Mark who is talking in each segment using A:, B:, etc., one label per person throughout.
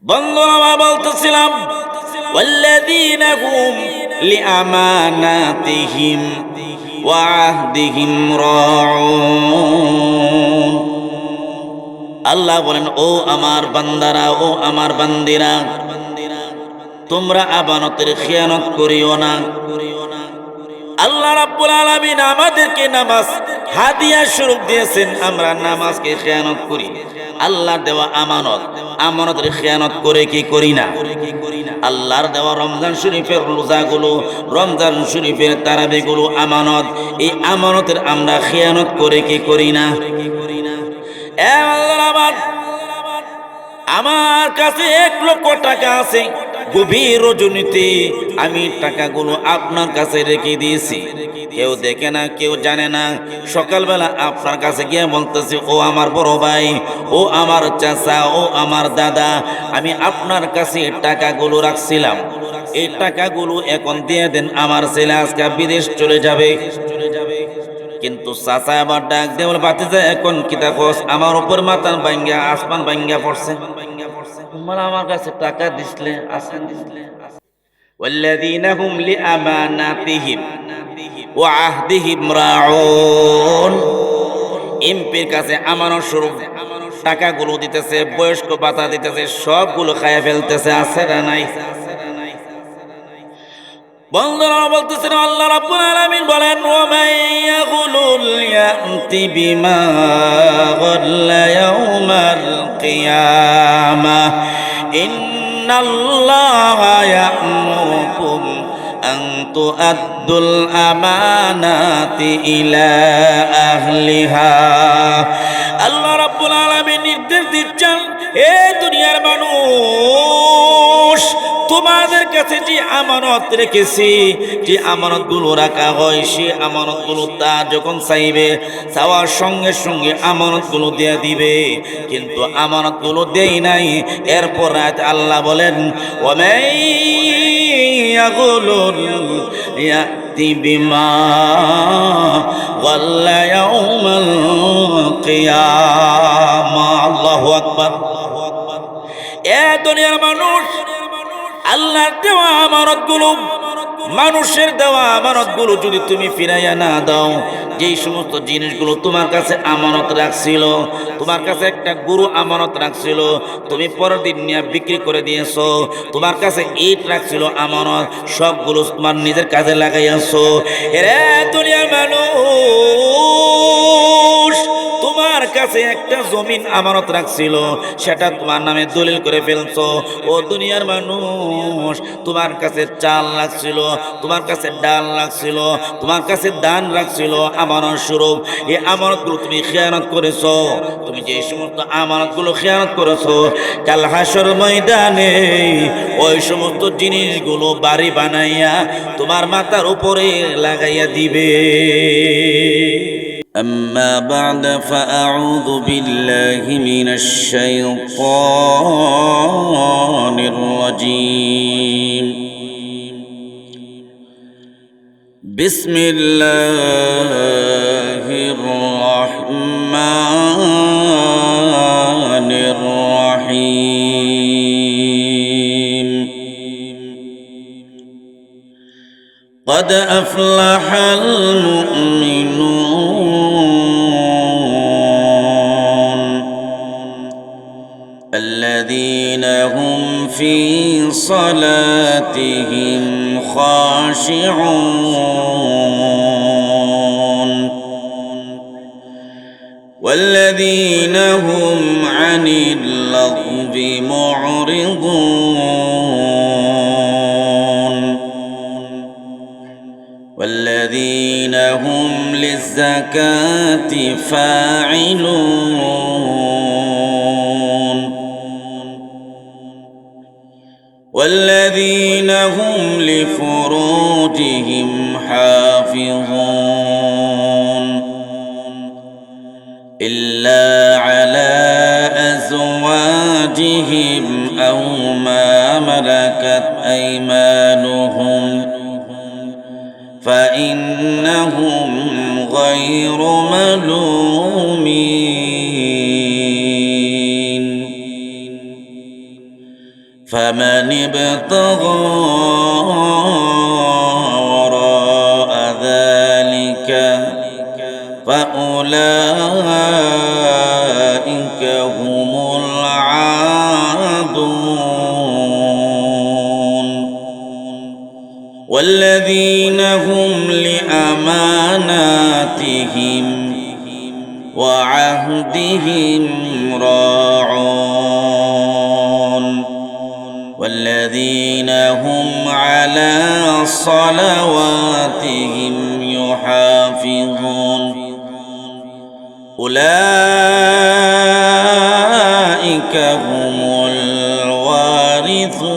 A: বন্ধুরা আমরা বলতেছিলাম ওয়াল্লাযীনা হুম লিআমানাতিহিম ওয়া আহদিহিম রাউন। আল্লাহ বলেন, ও আমার বান্দারা, ও আমার বান্দিরা, তোমরা আমানতের খেয়ানত করিও না। আল্লাহ রাব্বুল আলামিন আমাদেরকে নামাজ হাদিয়া স্বরূপ দিয়েছেন, আমরা নামাজকে খেয়ানত করি। আল্লাহর দেওয়া আমানতের খেয়ানত করে কি করি না? আল্লাহর দেওয়া রমজান শরীফের রোজাগুলো, রমজান শরীফের তারাবিগুলো আমানত, এই আমানতের আমরা খেয়ানত করে কি করি না? এ আল্লাহ, আমার কাছে 1,00,000 টাকা আছে, গভীর রজনীতে আমি টাকাগুলো আপনার কাছে রেখে দিয়েছি, কেউ দেখে না, কেউ জানে না। সকালবেলা আপনার কাছে গিয়ে বলতেছি, ও আমার বড় ভাই, ও আমার চাচা, ও আমার দাদা, আমি আপনার কাছে টাকাগুলো রাখছিলাম, এই টাকাগুলো এখন দিয়ে দেন, আমার ছেলে আজকে বিদেশ চলে যাবে। কিন্তু চাচা আবার ডাক দিয়ে বলে, ভাতিজা এখন কি দেখোস, আমার উপর মাথা ভাঙ্গা আসমান ভাঙ্গা পড়ছে, তোমরা আমার কাছে টাকা দিসলে আসেন দিসলে। ওয়াল্লাযীনা হুম লিআমানাতিহিম ওয়া আহদিহিম রাউন। এমপির কাছে আমানত স্বরূপ টাকাগুলো দিতেছে, বয়স্ক ভাতা দিতেছে, সবগুলো খায়া ফেলতেছে, আছে না নাই? বন্ধুরা বলতেছেন, আল্লাহ রাব্বুল আলামিন বলেন, ওয়া মাইয়াগুলুল ইয়াতি বিমা গাল্লা ইয়াউমাল কিয়ামাহ ইন্নাল্লাহা ইয়া'মুরুকুম আন তুআদ্দুল আমানাতি ইলা আহলিহা। আল্লাহ রাব্বুল আলামিন নির্দেশ দিচ্ছেন, এ দুনিয়ার মানুষ, তোমাদের কাছে যে আমানত রেখেছি, যে আমানতগুলো রাখা হয়, সে আমানতগুলো তা যখন চাইবে, চাওয়ার সঙ্গে সঙ্গে আমানতগুলো দিয়ে দিবে। কিন্তু আমানতগুলো দেই নাই, এরপর আল্লাহ বলেন, ওয়া মাইয়াগুলুল ইয়াতি বিমা গাল্লা ইয়াউমাল কিয়ামাহ। আল্লাহু আকবার। এ দুনিয়ার মানুষ, আল্লাহর দেওয়া আমানতগুলো, মানুষের দেওয়া আমানতগুলো যদি তুমি ফিরাইয়া না দাও, যেই সমস্ত জিনিসগুলো তোমার কাছে আমানত রাখছিল, তোমার কাছে একটা গরু আমানত রাখছিল, তুমি পরের দিন নিয়ে বিক্রি করে দিয়েছো, তোমার কাছে ইট রাখছিল আমানত, সবগুলো তোমার নিজের কাজে লাগাইয়াছো। এরে দুনিয়ার মানুষ, তোমার কাছে একটা জমিন আমানত রাখছিল, সেটা তোমার নামে দলিল করে ফেলছো। ও দুনিয়ার মানুষ, তোমার কাছে চাল রাখছিল, তোমার কাছে ডাল রাখছিল, তোমার কাছে দান রাখছিল আমানত স্বরূপ, এই আমানতগুলো তুমি খেয়ানত করেছো। তুমি যে সমস্ত আমানতগুলো খেয়ানত করেছো, কাল হাসর ময়দানে ওই সমস্ত জিনিসগুলো বাড়ি বানাইয়া তোমার মাথার উপরে লাগাইয়া দিবে। أما بعد فأعوذ بالله من الشيطان الرجيم. بسم الله الرحمن الرحيم. قد أفلح المؤمنون الذين هم في صلاتهم خاشعون والذين هم عن اللغو معرضون والذين هم للزكاة فاعلون والذين هم لفروجهم حافظون إلا على أزواجهم أو ما ملكت أيمانهم فإنهم غير ملومين. فمن ابتغى وراء ذلك فأولئك هم العادون والذين هم لأماناتهم وعهدهم راعون والذين هم على صلواتهم يحافظون أولئك هم الوارثون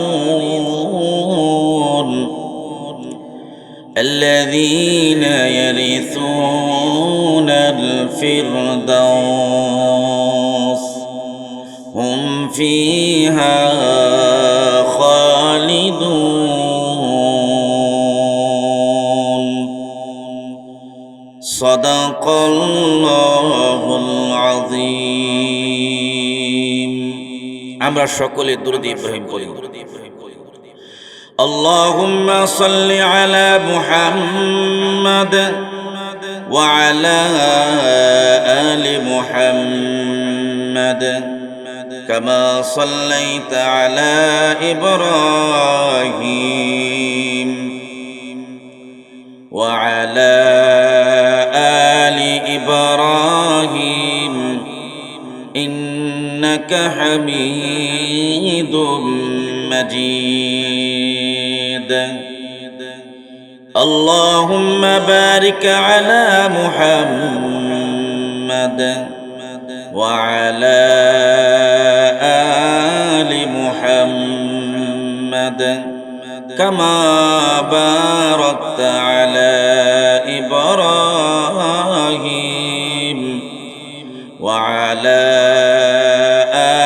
A: الذين يرثون الفردوس هم فيها خالدون صدق الله العظيم আমরা সকলে দুরূদ ইব্রাহিম পড়ি اللهم صل على محمد وعلى آل محمد كما صليت على إبراهيم وعلى آل إبراهيم إنك حميد مجيد اللهم بارك على محمد وعلى آل محمد كما باركت على إبراهيم وعلى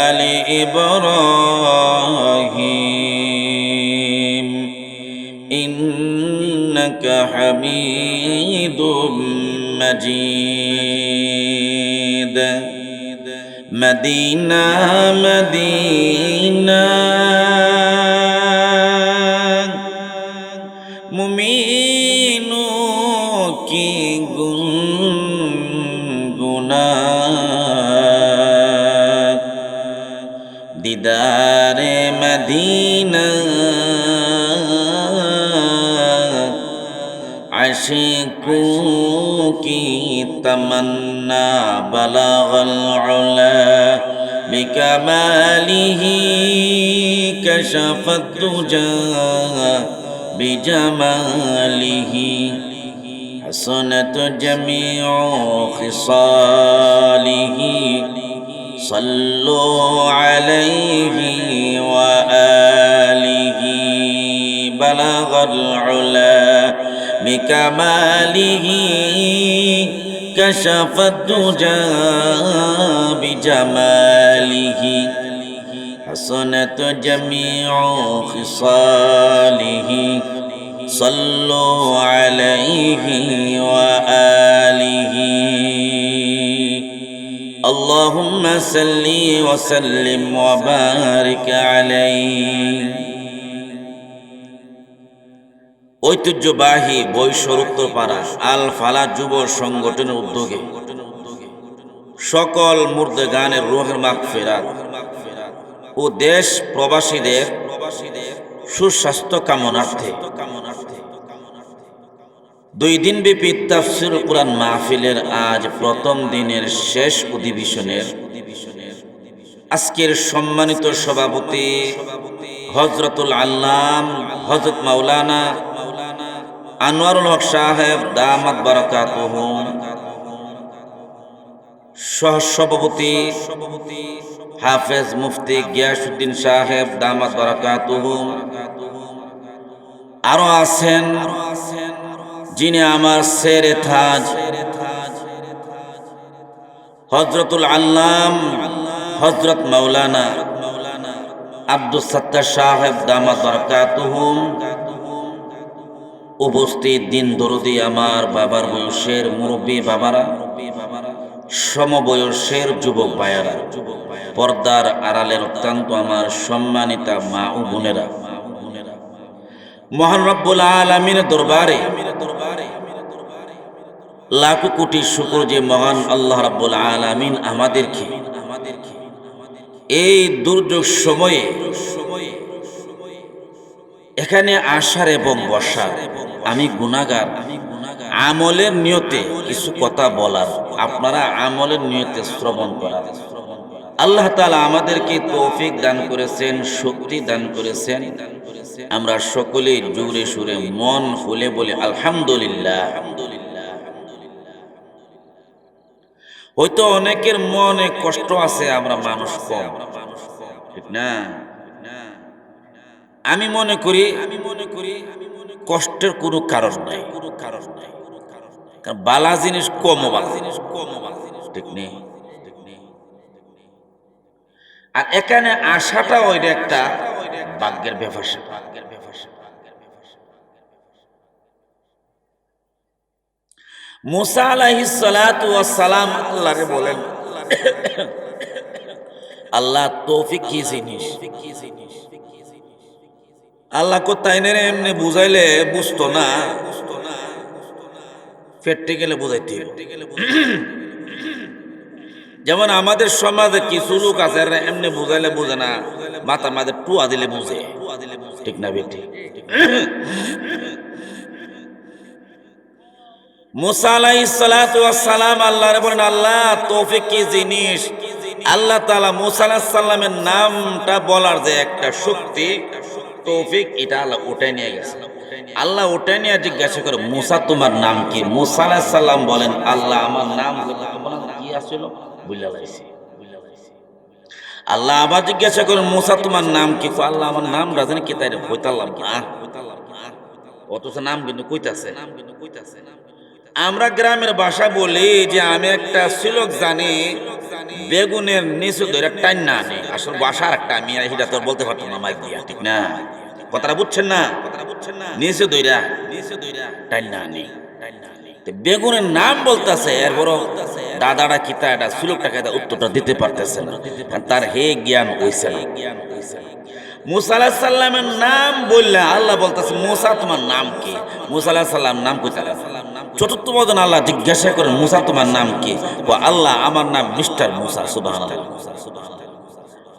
A: آل إبراهيم إنك حميد مجيد مدينة مدينة मुमीनों की गुनगुना दीदारे मदीना आशिकों की तमन्ना बलगल उला बिकमालिही कशफत दुजा بجماله حسنت جميع خصاله صلوا عليه وآله بلغ العلا بكماله كشف الدجى بجماله حسنت جميع خصاله صلوا عليه وآله اللهم صل وسلم وبارك عليه ঐতিহ্যবাহী বৈশ্বরুত্তরপাড়া আল ফালা যুব সংগঠনের উদ্যোগে সকল মুর্দেগানের রূহের মাগফিরাত ও দেশ প্রবাসীদের সুস্বাস্থ্য কামনার্থে 2 দিনব্যাপী তাফসীর কুরআন মাহফিলের আজ প্রথম দিনের শেষ অধিবেশনের আজকের সম্মানিত সভাপতি হযরতুল আল্লাম হযরত মাওলানা আনোয়ারুল হক সাহেব দামাত বারাকাতুহু, সহ-সভাপতি হাফেজ মুফতি গিয়াসউদ্দিন সাহেব দামাত বারাকাতুহু, আরো আছেন যিনি আমার শেরে তাজ হযরতুল আল্লাম হযরত মাওলানা আব্দুস সাত্তার সাহেব দামাত বারাকাতুহু, উপস্থিত দিন দরদি আমার বাবার বয়সের মুরব্বী বাবারা, সমবয়সের যুবক ভাইয়ারা, পর্দার আড়ালের অত্যন্ত আমার সম্মানিতা মা ও বোনেরা, মহান রব্বুল আলামিনের দরবারে লাখো কোটি শুকর যে মহান আল্লাহ রাব্বুল আলামিন আমাদেরকে এই দুর্যোগ সময়ে এখানে আসার এবং বসার, আমি গুনাহগার, আমলের নিয়তে কিছু কথা বলার, আপনারা আমলের নিয়তে শ্রবণ করার আল্লাহ তাআলা আমাদেরকে তৌফিক দান করেছেন, শক্তি দান করেছেন। আমরা সকলেই জোরে সুরে মন খুলে বলি আলহামদুলিল্লাহ। হয়তো অনেকের মনে কষ্ট আছে, আমরা মানুষ কম, ঠিক না? আমি মনে করি কষ্টের কোনো কারণ নাই, কারণ বালা জিনিস কম, ঠিক নেই। আর এখানে আসাটা ওইটা একটা ভাগ্যের ব্যাপার। মুসা আলাইহিস সালাতু ওয়াস সালাম আল্লাহকে বলেন, আল্লাহ তৌফিক কি জিনিস? আল্লাহ কোথায় নেই এমনি বুঝাইলে বুঝতো না, ফেটে গেলে বুঝাইতে। যেমন আমাদের সমাজে কিছু লোক আছে এমনি বুঝাইলে বুঝে না, মাথার মাঝে টুয়া দিলে বুঝে, ঠিক না বেটি? মুসা আলাইহিস সালাতু ওয়াস সালাম আল্লাহরে বলেন, আল্লাহ তৌফিক কি জিনিস? আল্লাহ তাআলা মুসা আলাইহিস সালামের নামটা বলার যে একটা শক্তি, তৌফিক, এটা আল্লাহ উঠাই নিয়ে গেছে। আল্লাহ উঠাই নিয়ে জিজ্ঞাসা করে, মুসা তোমার নাম কি? মুসা আলাইহিস সালাম বলেন, আল্লাহ আমার নাম কি আসছিল বুঝলা লাইছি। আল্লাহ আবার জিজ্ঞাসা করেন, মুসা তোমার নাম কি? আল্লাহ আমার নাম রাজনী কি তাই কইতালাম না, অথচ নাম কিন্তু কইতাছে। আমরা গ্রামের ভাষা বলি যে আমি একটা শ্লোক জানি, বেগুনের নিচু ধরে টাইন না আনে, আসল ভাষার একটা আমি এটা তোর বলতে পারতাম না মাইক দিয়া, ঠিক না? কথাটা বুঝছেন না? নিচু ধইরা টাইন না আনে, বেগুনের নাম বলতেছে, এরপরও দাদাটা কিতা এটা শ্লোকটাকে উত্তরটা দিতে পারতেছে না, তার হে জ্ঞান হইছে না। মুসা আলাইহিস সালামের নাম বললে আল্লাহ বলতেছে, মুসা তোমার নাম কি? মুসা আলাইহিস সালাম নাম কইতারা। চতুর্থ বদন আল্লাহ জিজ্ঞাসা করেন, মুসা তোমার নাম কি? ও আল্লাহ আমার নাম মিস্টার মুসা। সুবহানাল্লাহ।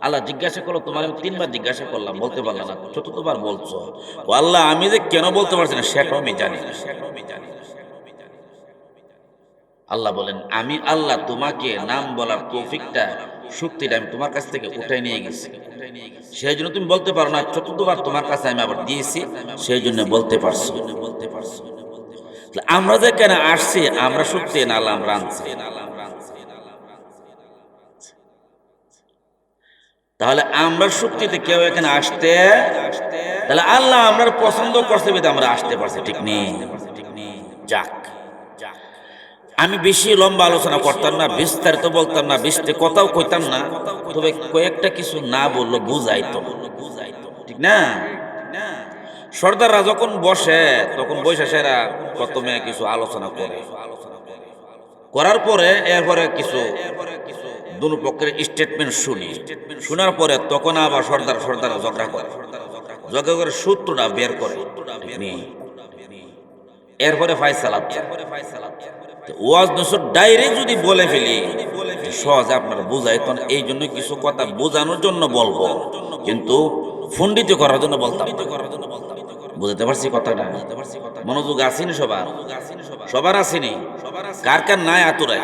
A: আল্লাহ জিজ্ঞাসা করলো, তোমার আমি 3 বার জিজ্ঞাসা করলাম, বলতে পারলাম না, চতুর্থবার বলছো। ও আল্লাহ আমি যে কেন বলতে পারছি না সেটাও আমি জানি না। আল্লাহ বলেন, আমি আল্লাহ তোমাকে নাম বলার তৌফিকটা, শক্তিটা আমি তোমার কাছ থেকে উঠাই নিয়ে গেছি, সেই জন্য তুমি বলতে পারো না। চতুর্থবার তোমার কাছে আমি আবার দিয়েছি, সেই জন্য বলতে পারছো। আমরা যে কেন আসছি, আমরা শক্তি না আল্লাহ আমরা আনছি। তাহলে আমরা শক্তিতে কেউ এখানে আসতে, তাহলে আল্লাহ আমরা পছন্দ করছে বিধে আমরা আসতে পারছি, ঠিক নেই? যাক, আমি বেশি লম্বা আলোচনা করতাম না, বিস্তারিত বলতাম না, বিস্তারিত কথাও কইতাম না, তবে কয়েকটা কিছু না বললো বুঝাইতো, ঠিক না? সর্দাররা যখন বসে তখন বৈশা সেরা প্রথমে কিছু আলোচনা করে, করার পরে এরপরে কিছু দুনো পক্ষের স্টেটমেন্ট শুনি, শোনার পরে তখন আবার সর্দার ঝগড়া করে সূত্রটা বের করে, এরপরে ফায়সালা। ওয়াজ নসিহত ডাইরেক্ট যদি বলে ফেলি সহজে আপনারা বুঝাইতো না, এই জন্য কিছু কথা বোঝানোর জন্য বলবো, কিন্তু ফন্ডিত করার জন্য বলতাম। বুঝতে পারছি কথাটা? মনোযোগ আসেনি সবার আসেনি, কার কার নাই আতুরাই?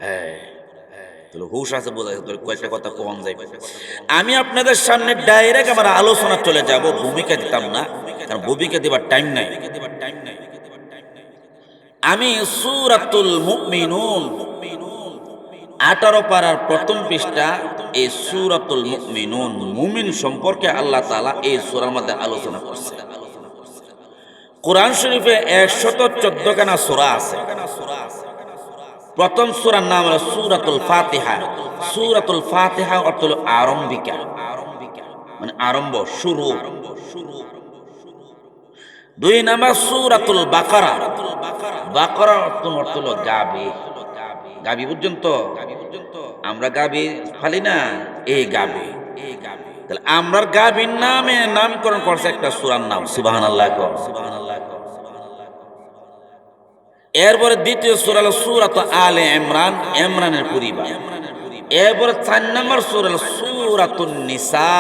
A: হ্যাঁ, হুশ আছে, বোঝা কয়েকটা কথা কম যাইবে। আমি আপনাদের সামনে ডাইরেক্ট আমার আলোচনা চলে যাব, ভূমিকা দিতাম না, কারণ ভূমিকা দেবার টাইম নাই। আমি সূরাতুল মুমিনুন 18 পারার প্রথম পৃষ্ঠা, এই সূরাতুল মুমিনুন, মুমিন সম্পর্কে আল্লাহ তাআলা এই সূরার মধ্যে আলোচনা করছে। কোরআন শরীফে 114 খানা সূরা আছে। প্রথম সূরার নাম হলো সূরাতুল ফাতিহা। সূরাতুল ফাতিহা অর্থ হলো আরম্ভিকা, মানে আরম্ভ, শুরু। 2 নাম্বার সূরাতুল বাকারা। বাকারা অর্থ হলো গাবি, গাবি পর্যন্ত আমরা গাভী ফালি না, এই গাভী। তাহলে আমরার গাভীর নামে নামকরণ করছে একটা সূরার নাম, সুবহানাল্লাহ। এরপরে দ্বিতীয় সূরা হলো সূরাত আলে ইমরান, ইমরানের পরিবার। এরপরে 4 নম্বর সূরা হলো সূরাতুন নিসা।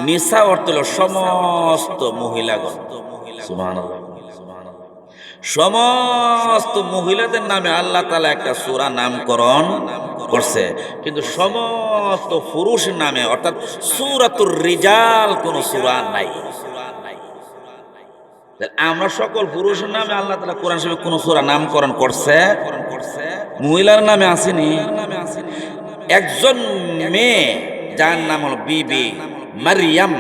A: নিসা অর্থ হলো সমস্ত মহিলাগণ, সুবহানাল্লাহ। সমস্ত মহিলাদের নামে আল্লাহ তাআলা একটা সূরা নামকরণ করছে, কিন্তু সমস্ত পুরুষের নামে অর্থাৎ সূরাতুর রিজাল কোন সূরা নাই। আমরা সকল পুরুষের নামে আল্লাহ তাআলা কোরআন শরীফে কোন সূরা নামকরণ করছে? মহিলার নামে আসেনি। একজন মেয়ে যার নাম হলো বিবি মারিয়াম,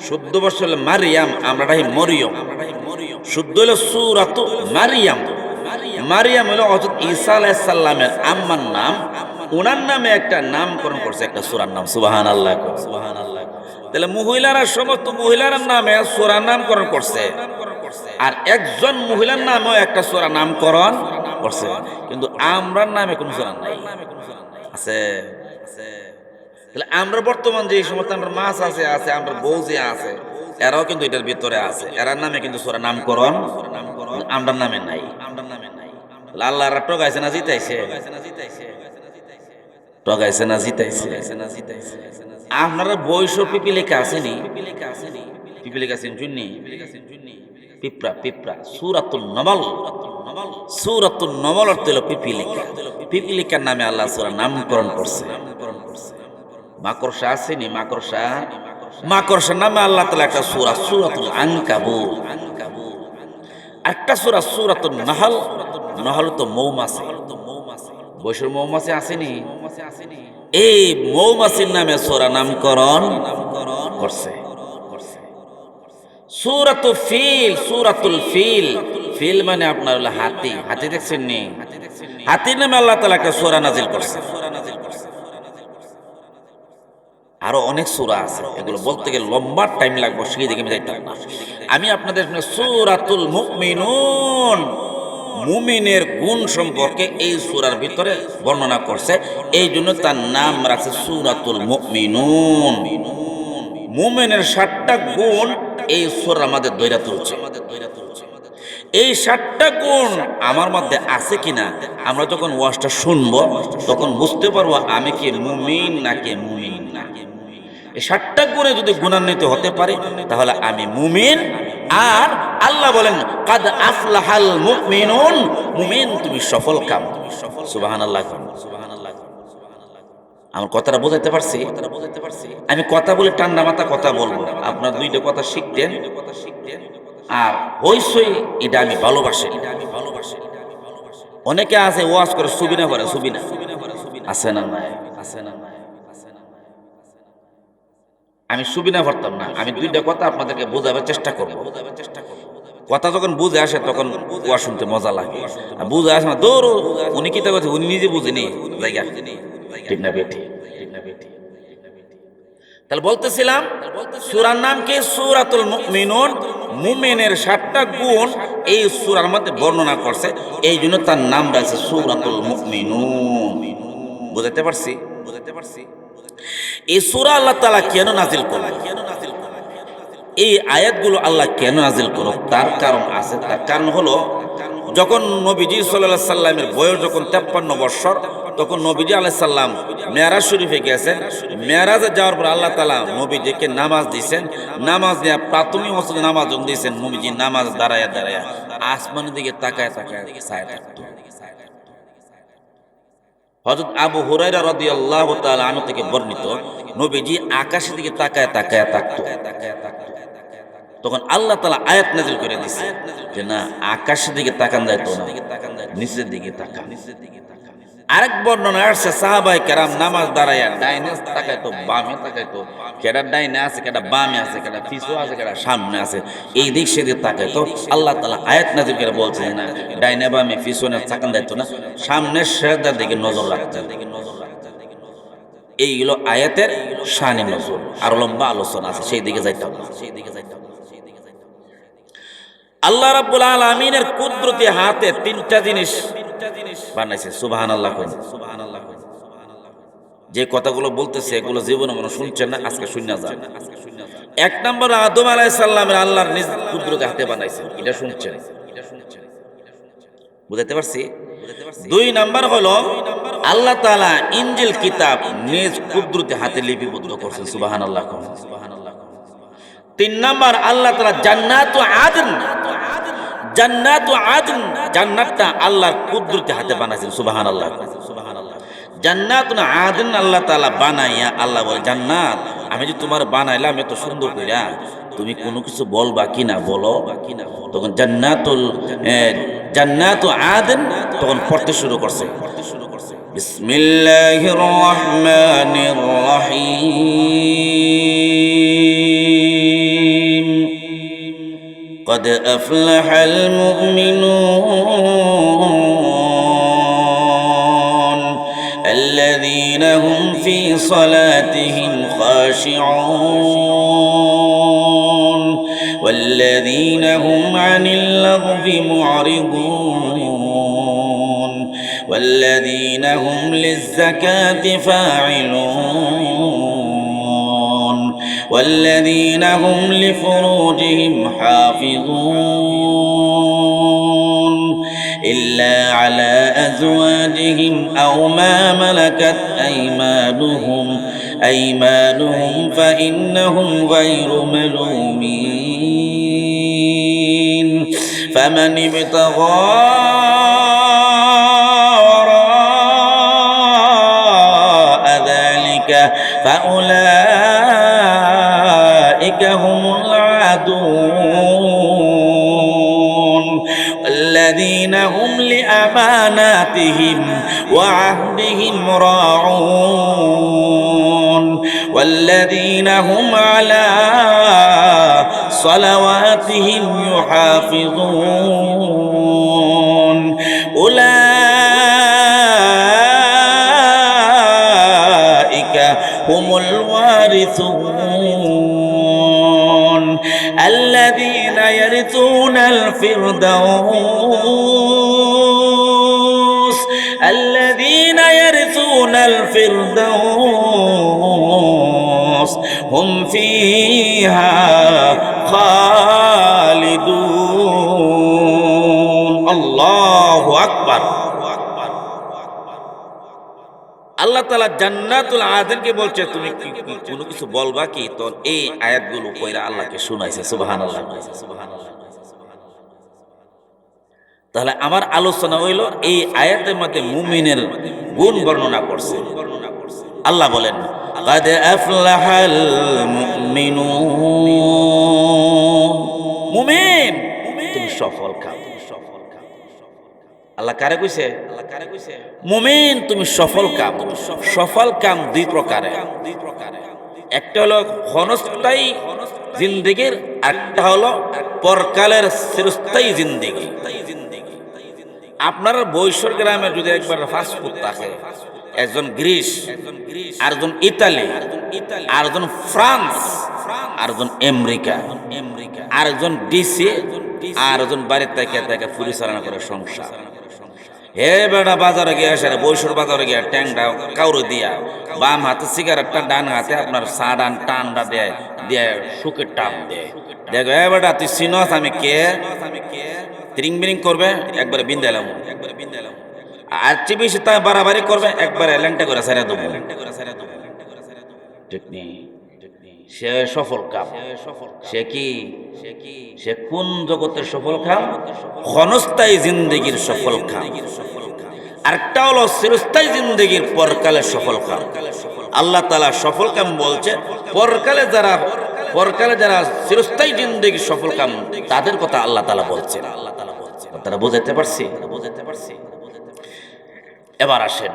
A: 14 বছর হলো মারিয়াম, আমরা রাহি মরিয়ম, শুদ্ধ হলো সূরাতু মারিয়াম। মারিয়াম হলো হযরত ঈসা আলাইহিস সালামের আম্মার নাম, ওনার নামে একটা নামকরণ করছে একটা সূরার নাম, সুবহানাল্লাহ, সুবহানাল্লাহ। তাহলে মহিলারা সমস্ত মহিলার নামে সূরা নামকরণ করছে, আর একজন মহিলার নামেও একটা সূরা নামকরণ করছে, কিন্তু আমরার নামে কোনো সূরা নাই। আছে? তাহলে আমরা বর্তমান যে সমস্ত আমরা মাছ আছে আমরা বউ যে আছে, এরাও কিন্তু এটার ভিতরে আছে, এরার নামে কিন্তু সূরা নামকরণ আমরার নামে নাই। আল্লাহরা ঠকাইছে না জিতাইছে? ঠকাইছে না জিতাইছে? আপনারা বৈশ্য পিপিলিকা আসেনি? পিপিলিকা চিনছুননি? পিঁপড়া, পিঁপড়া, সূরাতুন নমল। সূরাতুন নমল অর্থ হলো পিপিলিকা। পিপিলিকার নামে আল্লাহ সূরা নামকরণ করছে। মাকড়সা আসেনি? মাকড়সা, মাকড়সার নামে আল্লাহ তাআলা একটা সূরা সূরাতুল আনকাবুত, একটা সূরা সূরাতুন নাহল। নাহল তো মৌমাছি, বৈশ্য মৌমাছি আসেনি? এই মৌমাছির নামে সূরা নামকরণ করছে। সূরাতু ফিল, সূরাতুল ফিল, ফিল মানে আপনার হলো হাতি। হাতি দেখছেন নি? হাতির নামে আল্লাহ তাআলা একটা সূরা নাজিল করছে। আরো অনেক সূরা আছে, এগুলো বলতে গেলে লম্বা টাইম লাগবে, সেই দিকে আমি যাইতাম না। আমি আপনাদের সূরাতুল মুমিনুন, মুমিনের গুণ সম্পর্কে এই সূরার ভিতরে বর্ণনা করছে, এই জন্য তার নাম রাখছে সূরাতুল মুমিনুন। মুমিনের 7টা গুণ এই সূরার মধ্যে ধইরা তুলছে। এই 7টা গুণ আমার মধ্যে আছে কিনা আমরা যখন ওয়াজটা শুনবো তখন বুঝতে পারবো আমি কি মুমিন নাকি মুমিন না। এই 7টা গুণে যদি গুণান্বিত হতে পারি তাহলে আমি মুমিন। আর আল্লাহ বলেন কাদ আফলাহাল মুমিনুন, মুমিন তুমি সফল কাম। সুবহানাল্লাহ, সুবহানাল্লাহ। আমার কথাটা বোঝাতে পারছি? আমি কথা বলে ঠান্ডা মাথা কথা বলবো, আপনার 2টা কথা শিখতেন। আর হইসই এটা আমি ভালোবাসি। অনেকে আছে ওয়াজ করে সুবিনা করে, সুবিনা আছে না নাই? আছে না নাই? আমি সুবিনা পড়তাম না, আমি 2টা কথা আপনাদেরকে বোঝাবার চেষ্টা করব। কথা যখন বুঝে আসে তখন ওয়াজ শুনতে মজা লাগে, আর বুঝে আসে না দৌড় উনি কি তা কথা উনি নিজে বুঝেনি জায়গা, ঠিক না বেটি? তাহলে বলতেছিলাম সূরার নাম কি? সূরাতুল মুমিনুন। মুমিনের 7টা গুণ এই সূরার মধ্যে বর্ণনা করছে, এই জন্য তার নাম রাখছে সূরাতুল মুমিনুন। বুঝাতে পারছি? এই সূরা আল্লাহ তাআলা কেন নাজিল করলেন? এই আয়াতগুলো আল্লাহ কেন নাজিল করল তার কারণ আছে। তার কারণ হলো যখন নবীজি সাল্লাল্লাহু আলাইহি সাল্লামের বয়স যখন 53 বছর, তখন নবীজি আলাইহিস সালাম মেরাজ শরীফে গেছেন। মেরাজে যাওয়ার পর আল্লাহ তাআলা নবীজিকে নামাজ দিয়েছেন। নামাজ নিয়ে প্রাথমিক অবস্থায় নামাজ দিয়েছেন। নবীজি নামাজ দাঁড়ায়া দাঁড়ায়া আসমানের দিকে তাকায় তাকায় ছায়া থাকতো। হযরত আবু হুরায়রা রাদিয়াল্লাহু তাআলা আনহু থেকে বর্ণিত, নবীজি আকাশের দিকে তাকায় তাকায় থাকতো। তখন আল্লাহ তাআলা আয়াত নাযিল করে দিয়েছে যে না, আকাশের দিকে তাকান যায় তো না, নিচের দিকে তাকান। আরেক বর্ণনা আসছে সাহাবায়ে কেরাম নামাজ দাঁড়ায়া ডাইনে তাকাইতো, বামে তাকাইতো, কেডা ডাইনে আছে, কেডা বামে আছে, কেডা পিছু আছে, কেডা সামনে আছে, এই দিক সেদিকে তাকাইতো। আল্লাহ তাআলা আয়াত নাযিল করে বলছেন না, ডাইনে বামে পিছনে তাকান যাইতো না, সামনের সিজদার দিকে নজর রাখতে। এইগুলো আয়াতের শানে নজর, আর লম্বা আলোচনা আছে, সেই দিকে যাইতো না। আল্লাহ রাব্বুল আলামিনের কুদরতি হাতে 3টা জিনিস বানাইছে। সুবহানাল্লাহ। যে কথাগুলো বলতেছে এগুলো জীবনে মনে শুনছেন না, আজকে শুনে যান। এক নম্বর আদম আলাইহিস সালামের আল্লাহর নিজ কুদরতে হাতে বানাইছেন, এটা শুনছেন, বুঝাতে পারছি? দুই নাম্বার হলো আল্লাহ তাআলা ইনজিল কিতাব নিজ কুদরতে হাতে লিপিবদ্ধ করছেন। সুবহানাল্লাহ। তিন নাম্বার আল্লাহ তাআলা জান্নাতু আদন জান্নাতটা আল্লাহর কুদরতে হাতে বানাইছেন। সুবহানাল্লাহ। জান্নাতুন আদন আল্লাহ তাআলা বানাইয়া আল্লাহ বলে, জান্নাত আমি যে তোমার বানাইলাম এত সুন্দর কইরা, তুমি কোনো কিছু বলবা কিনা বলো। তখন জান্নাতু আদন তখন পড়তে শুরু করছে, বিসমিল্লাহির রহমানির রহিম, قد أفلح المؤمنون الذين هم في صلاتهم خاشعون والذين هم عن اللغو معرضون والذين هم للزكاة فاعلون والذين هم لفروجهم حافظون إلا على أزواجهم أو ما ملكت أيمانهم فإنهم غير ملومين فمن ابتغى وراء ذلك فأولئك هم العادون الذين هم لأماناتهم وعهدهم راعون والذين هم على صلواتهم يحافظون أولئك هم الوارثون الذين يرثون الفردوس هم فيها خالدون الله أكبر আল্লাহ তাআলা জান্নাতুল আদনকে বলছে তুমি কোনো কিছু বলবা কি, তো এই আয়াতগুলো কইরা আল্লাহকে শুনাইছে। সুবহানাল্লাহ। তাহলে আমার আলোচনা হইল এই আয়াতের মধ্যে মুমিনের গুণ বর্ণনা করছে। আল্লাহ বলেন قد أفلح المؤمنون, মুমিন তুমি সফল কাম। আল্লাহ কারে কইছে? মুমিন তুমি সফল কাম। সফল কাম দুই প্রকারের, একটা হলো ক্ষণস্থায়ী জিন্দেগির, একটা হলো পরকালের চিরস্থায়ী জিন্দেগি। আপনার বৈশ্বর গ্রামে যদি একবার ফাস্টফুড থাকে, একজন গ্রিস, আরেকজন ইতালি, আরেকজন ফ্রান্স, আরেকজন আমেরিকা, আরেকজন ডিসি, আরেকজন বাড়ির থেকে পরিচালনা করে সংসার। হে বেটা বাজারে গিয়ে আসে, বৈশ্বর বাজারে গিয়ে ট্যাংটা কাউরে দিয়া বাম হাতে সিগারেটটা, ডান হাতে আপনার সাডান টানটা দেয়, দিয়ে সুখের টান দেয়। দেখো হে বেটা তুই চিনস আমি কে? ত্রিং বিরিং করবে, একবারে বিন্দাইলাম, আর চেয়ে বেশি তা বাড়াবাড়ি করবে, একবারে ল্যাংটা করে সারা দেবো। সে সফল কাম। সে কি? সে কোন জগতের সফল কাম? ক্ষণস্থায়ী জিন্দেগির সফল কাম। আরেকটা হলো চিরস্থায়ী জিন্দেগির পরকালের সফল কাম। আল্লাহ তাআলা সফল কাম বলছে, পরকালে যারা চিরস্থায়ী জিন্দেগির সফল কাম তাদের কথা আল্লাহ তাআলা বলছেন। তারা বুঝাতে পারছি? এবার আসেন,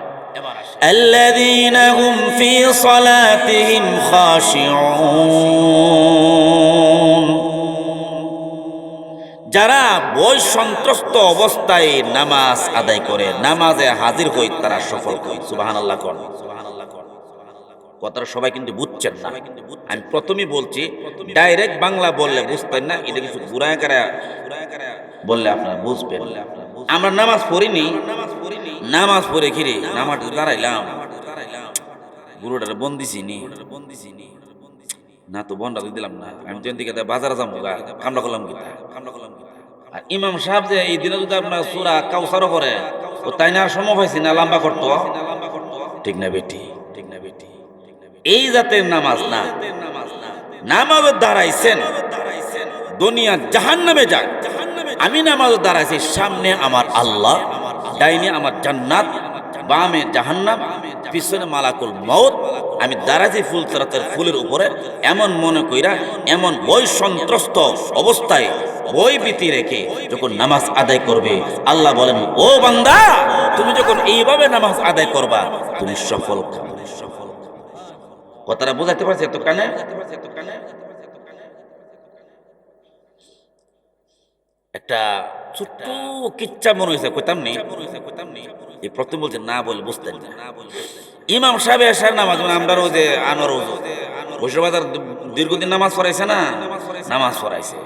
A: الذين هم في صلاتهم خاشعون, যারা বই সন্ত্রস্ত অবস্থায় নামাজ আদায় করে, নামাজে হাজির হই, তারা সফল হয়। সুবহানাল্লাহ। কথাটা সবাই কিন্তু বুঝছেন না। আমি প্রথমেই বলছি, ডাইরেক্ট বাংলা বললে বুঝতেন না, এটা কিছু ঘুরায় বললে আপনারা বুঝবেন। আমরা নামাজ পড়িনি, নামাজ পড়ে খিরে নামাজ দাঁড়াইলাম, গুরুটারে বন্দিছি নি না, তো বন্ডা দিলাম না, আমি তো এদিকে বাজারে যাবো গা, কামড়া করলাম কিতা। আর ইমাম সাহেব যে এই দিনে যদি আপনার সূরা কাউসারও করে, ও তাই না আর সময় হয়েছে না লম্বা করতো, ঠিক না বেটি? এই জাতের নামাজ না, নামাজে দাঁড়াইছেন দুনিয়া জাহান্নামে যাক, আমি নামাজে দাঁড়াইছি সামনে আমার আল্লাহ, ডাইনে আমার জান্নাত, বামে জাহান্নাম, পিছনে মালাকুল মউত, আমি দাঁড়াইছি ফুলতরাতের ফুলের উপরে, এমন মনে কইরা এমন বই সন্ত্রস্ত অবস্থায় বই ভীতি রেখে যখন নামাজ আদায় করবে, আল্লাহ বলেন ও বান্দা তুমি যখন এইভাবে নামাজ আদায় করবা তুমি সফল। কথাটা বোঝাতে পারছি এত কানে? একটা ছোট্ট কিচ্ছা মনে হয়েছে, কইতাম নেই, এই প্রথম বলছে না বলে বুঝতেন না। ইমাম সাহেব এশার নামাজ, আমরা রোজে আনোয়ার বৈশ্ববাজার দীর্ঘদিন নামাজ পড়াইছে না, নামাজ পড়াইছে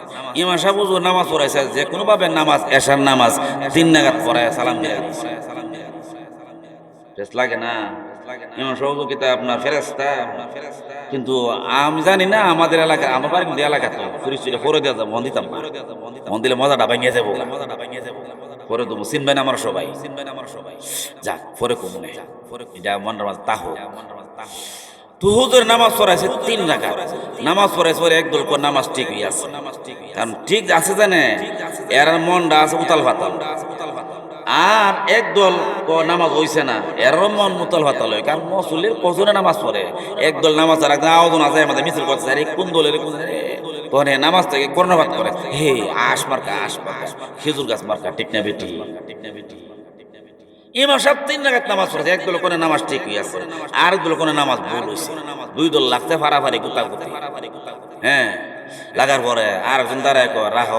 A: ইমাম সাহেব নামাজ পড়াইছে, যে কোনো ভাবে নামাজ, এশার নামাজ 3 নাগাদ পড়ায় সালাম দিয়ে লাগে না। ইমাম সাহেব কিতা আপনার ফেরেশতা, কিন্তু আমি জানি না আমাদের এলাকা, আমার বাড়ি কিন্তু এলাকা তো পরিচয় পরে দেওয়া যাবো, মন দিতাম মন দিলে মজাটা ভাঙিয়ে যাবো, পরে দেবো চিনবেন আমার সবাই, যাক পরে কমনে এটা মনের মাঝে তাহ। তো হুজুর নামাজ পড়াইছে 3 রাকাত, নামাজ পড়াইছে পরে একদল করে নামাজ ঠিক হয়ে আছে, কারণ ঠিক আছে জানে এর মনটা আছে উতাল ফাতাল, আর একদল নামাজ হইছে না এর মন মুতাল ফাতাল হয়, কারণ মসুলের কজনে নামাজ পড়ে, একদল নামাজ আর একদম আওয়াজ আছে আমাদের মিছিল করছে, আরে কোন দলের কোন তখন নামাজ থেকে কর্ণপাত করে, হে আশ মার্কা খেজুর গাছ মার্কা, ঠিক না বেটি? ইমাম সাহেব 3 রাকাত নামাজ পড়েছে, একদল কোনে নামাজ ঠিক হয়ে আছে, আর একদল কোনে নামাজ ভুল হয়েছে, 2 দল লাগতে ফারাফারি গুতাগুতি, হ্যাঁ লাগার পরে আর একজন দাঁড়ায় রাহ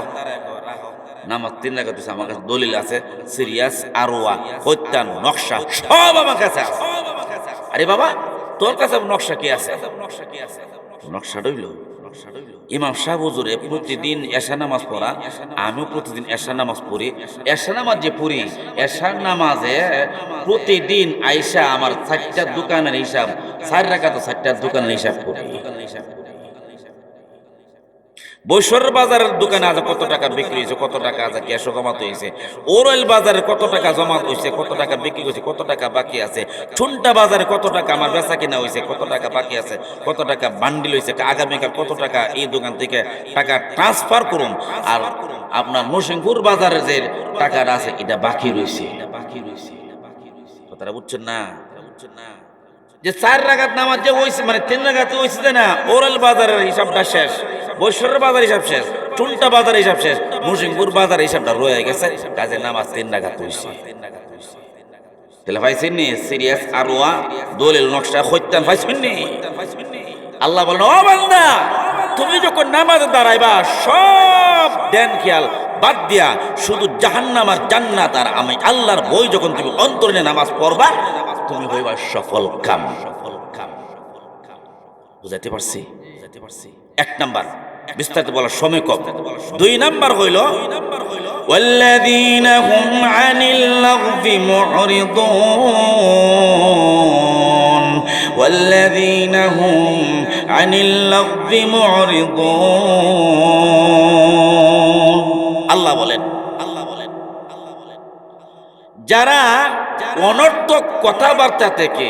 A: নামাজ 3 রাকাত হয়েছে, আমার কাছে দলিল আছে, সিরিয়াস আরোয়া হত্যা নকশা সব আমার কাছে আছে। আরে বাবা তোর কাছে নকশা কি আছে? নকশা ডইল ইমাম সাহেব হুজুরে প্রতিদিন এশা নামাজ পড়া, আমিও প্রতিদিন এশা নামাজ পড়ি, এশা নামাজ যে পড়ি, এশার নামাজে প্রতিদিন আইসা আমার 4টা দোকানের হিসাব, 4 রাকাত 4টা দোকানের হিসাব করি। বৈশ্বর বাজারের দোকানে আজ কত টাকা বিক্রি হয়েছে, কত টাকা আজ ক্যাশ জমাত হয়েছে, ওরাইল বাজারে কত টাকা জমাত হয়েছে, কত টাকা বিক্রি হয়েছে, কত টাকা বাকি আছে, ঠুনটা বাজারে কত টাকা আমার বেচা কিনা হয়েছে, কত টাকা বাকি আছে, কত টাকা বান্ডিল হয়েছে, আগামীকাল কত টাকা এই দোকান থেকে টাকা ট্রান্সফার করুন, আর আপনার নরসিংপুর বাজারে যে টাকাটা আছে এটা বাকি রয়েছে। কথাটা বুঝছেন না? যে 4 রাকাত নামাজ যে হয়েছে, মানে 3 রাকাত হয়েছে না, ওরাইল বাজারের হিসাবটা শেষ, বৈশ্বরের বাজার হিসাব শেষ, টুনটা বাজার হিসাব শেষ, নরসিংপুর বাজার হিসাবটা রয়ে গেছে, কাজে নামাজ 3 রাকাত হইছে। তাহলে পাইছেন নি সিরিয়াস আরওয়া দলিল নকশা হত্যান পাইছেন নি? আল্লাহ বলেন ও বান্দা তুমি যখন নামাজে দাঁড়াইবা সব দেন খেয়াল বাদ দিয়া শুধু জাহান্নাম আর জান্নাত আর আমি আল্লাহর বই যখন তুমি অন্তরে নামাজ পড়বা তুমি হইবা সফল কাম। বুঝাইতে পারছি? 1 নাম্বার, বিস্তারিত বলার সময় কম। 2 নাম্বার হইল ওয়াল্লাযীনা হুম আনিল লাগবি মুরিদুন, ওয়াল্লাযীনা হুম আনিল লাগবি মুরিদুন। আল্লাহ বলেন যারা অনর্থক কথাবার্তা থেকে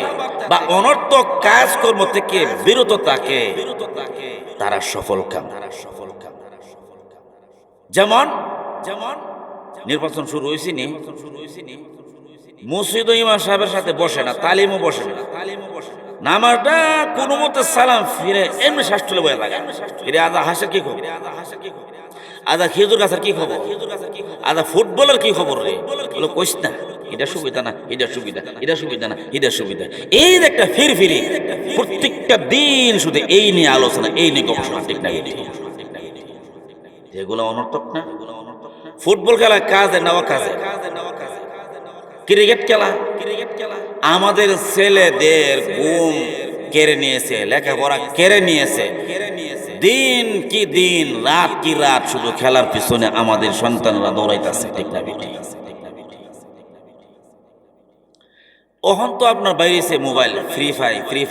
A: বা অনর্থক কাজকর্ম থেকে বিরত থাকে তারা সফল কাম। যেমন নির্বাচন শুরু হয়েছে নি, মসজিদ ইমাম সাহেবের সাথে বসে না, তালিমও বসে না, নামাজটা কোনো মতে সালাম ফিরে এমনি শ্বাস তুলে বয়ে লাগে, আদা হাসের কি খবর, আদা খেজুর গাছের কি খবর, আদা ফুটবলের কি খবর রে, বলো কইস না এটা সুবিধা না, এটা সুবিধা, এটা সুবিধা না, এটা সুবিধা, এই যে একটা ফিরফিরি প্রত্যেকটা দিন শুধু এই নিয়ে আলোচনা, এই নিয়ে গবেষণা, ঠিক না? এগুলো অনর্থক না? ফুটবল খেলা কাজে নেওয়া কাজে, ক্রিকেট খেলা আমাদের ছেলেদের ঘুম কেড়ে নিয়েছে, লেখাপড়া কেড়ে নিয়েছে, দিন কি দিন রাত কি রাত শুধু খেলার পিছনে আমাদের সন্তানরা দৌড়াইতেছে, ঠিক না? ওহন তো আপনার বাইরেছে মোবাইল ফ্রি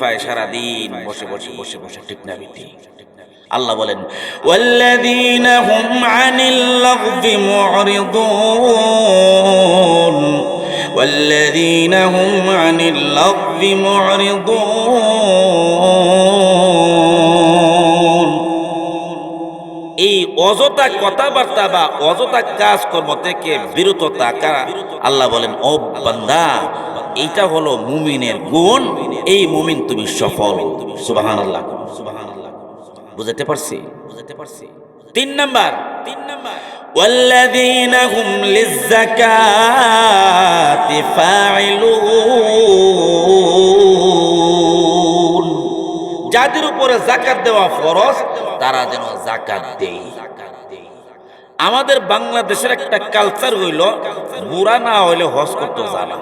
A: ফায়ার সারাদিন বসে বসে বসে বসে ঠিক না বেটি আল্লাহ বলেন ওয়াল্লাযীনা হুম আনিল লাগবি মুরিদুন ওয়াল্লাযীনা হুম আনিল লাগবি মুরিদুন এই অযথা কথাবার্তা বা অযথা কাজকর্ম থেকে বিরত থাকা আল্লাহ বলেন ও বান্দা এইটা হলো মুমিনের গুণ এই মুমিন তুমি সফল সুবহানাল্লাহ সুবহানাল্লাহ বুঝতে পারছি 3 নাম্বার والذين هم للزكاة فاعلون যাদের উপরে যাকাত দেওয়া ফরজ তারা যেন যাকাত দেয় আমাদের বাংলাদেশের একটা কালচার হইল বুড়া না হইলে হজ করতে যাবে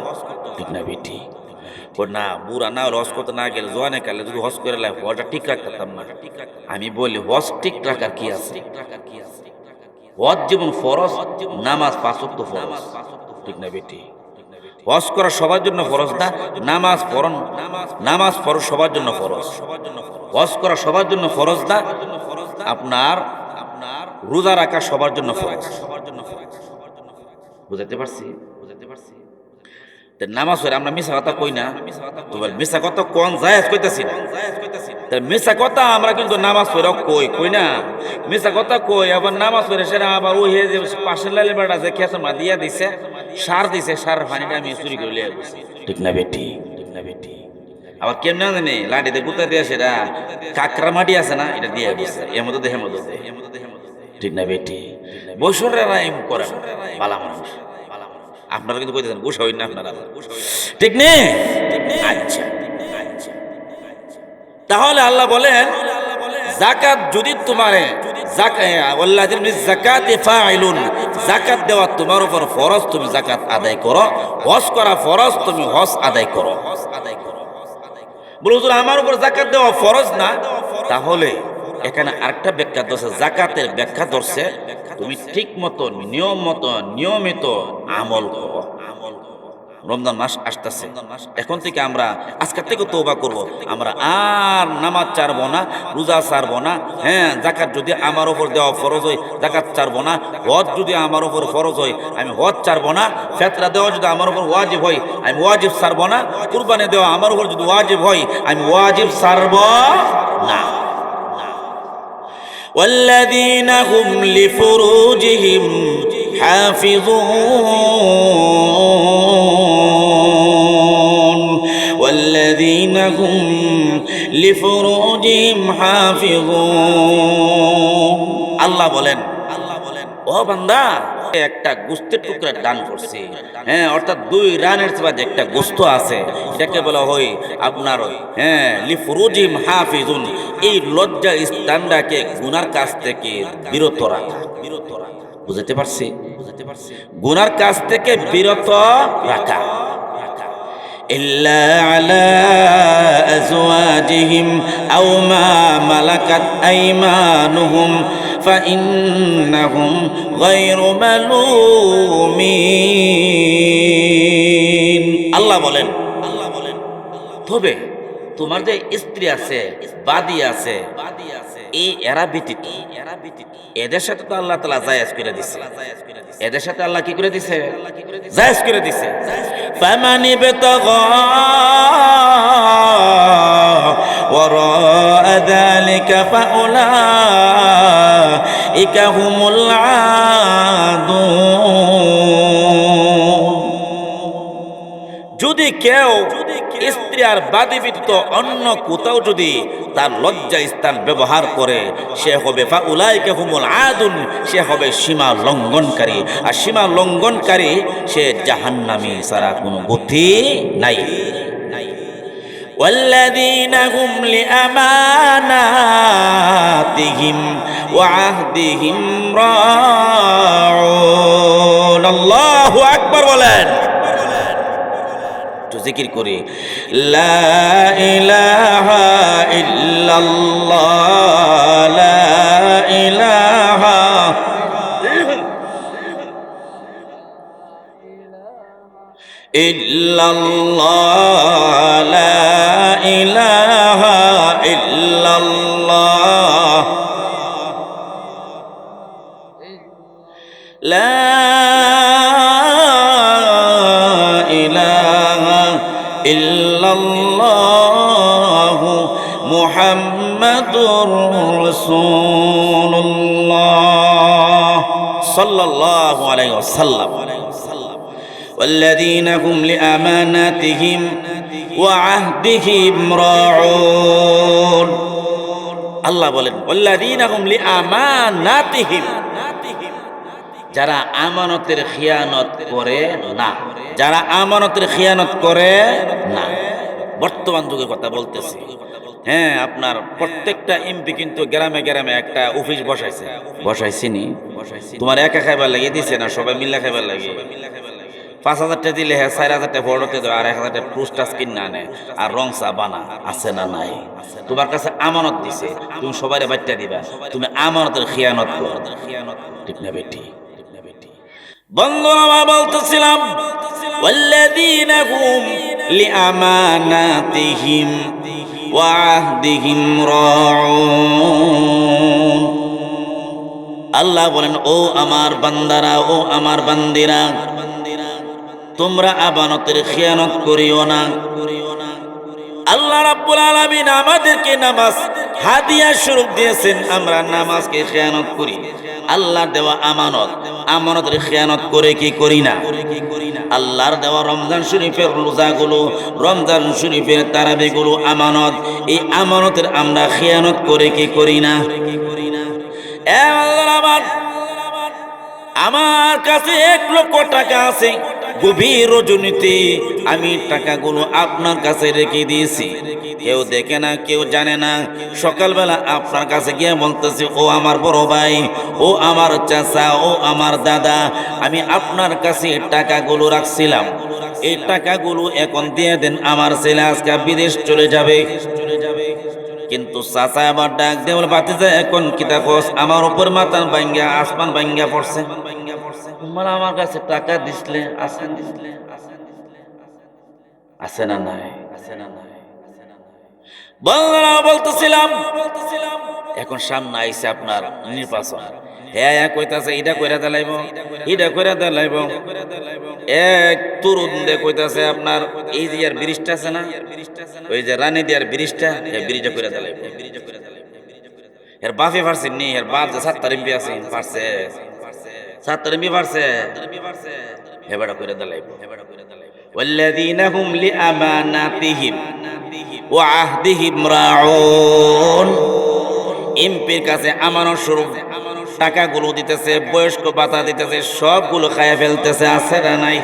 A: ঠিক না বেটি না বুড়া না হলে হজ করতে না গেলে জোয়ানে কালে যদি হজ করে লাই হজটা ঠিক রাখতাম না আমি বলি হজ ঠিক রাখার কি আছে হজ যেমন ফরজ নামাজ 5 ওয়াক্ত ফরজ ঠিক না বেটি হজ করা সবার জন্য ফরজ না নামাজ ফরজ সবার জন্য ফরজ হজ করা সবার জন্য ফরজ না আপনার রোজা রাখা সবার জন্য ফরজ বুঝতে পারছি নামাজ পড়ে আমরা মিছা কথা কই না তোমার মিছা কথা কোন জায়েজ কইতাছি না মিছা কথা আমরা কিন্তু নামাজ পড়ে কই না মিছা কথা কই আবার নামাজ পড়ে সেটা আবার ওই যে পাশের লাইলে বেড়া যে খেতে মা দিয়া দিছে সার পানিটা আমি চুরি করে লিয়ে গেছি ঠিক না বেটি আবার কেমন জানি লাঠিতে গুতা দিয়ে সেটা কাকরা মাটি আছে না এটা দিয়ে গেছে এর মধ্যে দেহে ঠিক না বেটি বৈশ্বরেরা এম করে বালা মানুষ আপনারা কিন্তু কইতেছেন গুসা হই না আপনারা ঠিক নেই আচ্ছা তাহলে আল্লাহ বলেন যাকাত যদি তোমারে যাকাতে ফাইলুন যাকাত দেওয়া তোমার উপর ফরজ তুমি যাকাত আদায় করো হজ করা ফরজ তুমি হজ আদায় করো বলো আমার উপর যাকাত দেওয়া ফরজ না তাহলে এখানে আরেকটা ব্যাখ্যা ধরছে জাকাতের ব্যাখ্যা ধরছে তুমি ঠিক মতো নিয়মিত আমল করো রমজান মাস আসতেছে এখন থেকে আমরা আজকের থেকে তওবা করব আমরা আর নামাজ ছাড়বো না রোজা ছাড়বো না হ্যাঁ যাকাত যদি আমার উপর দেওয়া ফরজ হয় যাকাত ছাড়বো না হজ যদি আমার উপর ফরজ হয় আমি হজ ছাড়বো না ফিতরা দেওয়া যদি আমার উপর ওয়াজিব হয় আমি ওয়াজিব ছাড়বো না কুরবানি দেওয়া আমার উপর যদি ওয়াজিব হয় আমি ওয়াজিব ছাড়বো না والذين هم لفروجهم حافظون والذين هم لفروجهم حافظون আল্লাহ বলেন ও বান্দা একটা গোস্তের টুকরা দান করছে হ্যাঁ অর্থাৎ 2 রানের চেয়ে একটা গোস্ত আছে এটাকে বলা হয় আপনার হ্যাঁ লিফরুজিম হাফিজুন এই লজ্জা স্থানটাকে গুনার কাছ থেকে বিরত রাখা বুঝতে পারছি গুনার কাছ থেকে বিরত রাখা ইল্লা আলা আজওয়াজিহিম আও মা মালাকাত আইমানুহুম فإنهم غير ملومين আল্লাহ বলেন তবে তোমার যে স্ত্রী আছে বাদী আছে এই এরা ব্যতীত এদের সাথে তো আল্লাহ তাআলা জায়েজ করে দিয়েছে এদের সাথে আল্লাহ কি করে দিয়েছে জায়েজ করে দিয়েছে ফামান ইবতাগা وراء ذلك فأولئك هم العادون যদি কেউ স্ত্রী আর বাদী ব্যতীত অন্য কোথাও যদি তার লজ্জা স্থান ব্যবহার করে সে হবে ফাউলাইকা হুমুল আদুন সে হবে সীমা লঙ্ঘনকারী আর সীমা লঙ্ঘনকারী সে জাহান্নামী ছাড়া কোনো গতি নাই والذين هم لأماناتهم وعهدهم راعون الله أكبر বলেন তো জিকির করে লা ইলাহা ইল্লাল্লাহ লা ইলাহা ইল্লাল্লাহ লা ইলাহা ইল্লাল্লাহু মুহাম্মাদুর রাসূলুল্লাহ সাল্লাল্লাহু আলাইহি ওয়াসাল্লাম والذين هم لأماناتهم وعهدهم راعون আল্লাহ বলেন والذين هم لأماناتهم যারা আমানতের খিয়ানত করে না, যারা আমানতের খিয়ানত করে না। বর্তমান যুগের কথা বলতেছি। হ্যাঁ, আপনার প্রত্যেকটা এমপি কিন্তু গ্রামে গ্রামে একটা অফিস বসাইছিনি। তোমার একা খাইবার লাগিয়ে দিছে না, সবাই মিল্লা খাইবার লাগিয়ে 5,000 টাকা দিলে হ্যাঁ 4,000 টাকা ফটোতে দেয়, আর 1,000 টাকা পুস্টাস কিনে আনে আর রং চা বানা। আছে না নাই? তোমার কাছে আমানত দিছে, তুমি সবাই বাচ্চা দিবা, তুমি আমানতের খিয়ানত করো। ঠিক না বেটি? বন্ধুরা, আমরা বলতেছিলাম والذين هم لأماناتهم وعهدهم راعون। আল্লাহ বলেন, ও আমার বান্দারা, ও আমার বান্দিরা, তোমরা আমানতের খিয়ানত করিও না। আল্লাহ রাব্বুল আলামিন আমাদেরকে নামাজ হাদিয়া স্বরূপ দিয়েছেন, আমরা নামাজকে খিয়ানত করি। আল্লাহ দেওয়া আমানতের খিয়ানত করে কি করি না? আল্লাহর দেওয়া রমজান শরীফের রোজাগুলো, রমজান শরীফের তারাবিগুলো আমানত, এই আমানতের আমরা খিয়ানত করে কি করি না? আমার কাছে 1 লক্ষ টাকা আছে, গভীর রজনীতে আমি টাকাগুলো আপনার কাছে রেখে দিয়েছি, কেউ দেখে না, কেউ জানে না। সকালবেলা আপনার কাছে গিয়ে বলতেছি, ও আমার বড় ভাই, ও আমার চাচা, ও আমার দাদা, আমি আপনার কাছে টাকাগুলো রাখছিলাম, এই টাকাগুলো এখন দিয়ে দেন, আমার ছেলে আজকে বিদেশ চলে যাবে। কিন্তু চাচা আবার ডাক দিয়ে বলে, ভাতিজা এখন কিতা কস? আমার উপর মাথা ভাঙ্গা আসমান ভাঙ্গা পড়ছে, তোমরা আমার কাছে টাকা দিছিলে, আছে না নাই? বলতেছিলাম এখন সামনে আইছে আপনার নির্বাচন। হ্যাঁ কইতাছে এটা কইরা দিলাইব, এটা কইরা দিলাইব। এক তরুণ দে কইতাছে আপনার এই যে আর ব্রিজটা আছে না, ওই যে রানী দিয়ার ব্রিজটা, এই ব্রিজটা কইরা দিলাইব। এর বাপে পারছে নি, এর বাপ যে 7 এমপি আছে পারছে, 7 এমপি পারছে, হেবাটা কইরা দিলাইব। والذين هم لأماناتهم وعهدهم راعون। এমপির কাছে আমানত স্বরূপ টাকাগুলো দিতেছে, বয়স্ক ভাতা দিতেছে, সবগুলো খাইয়া ফেলতেছে। আছে না নাই?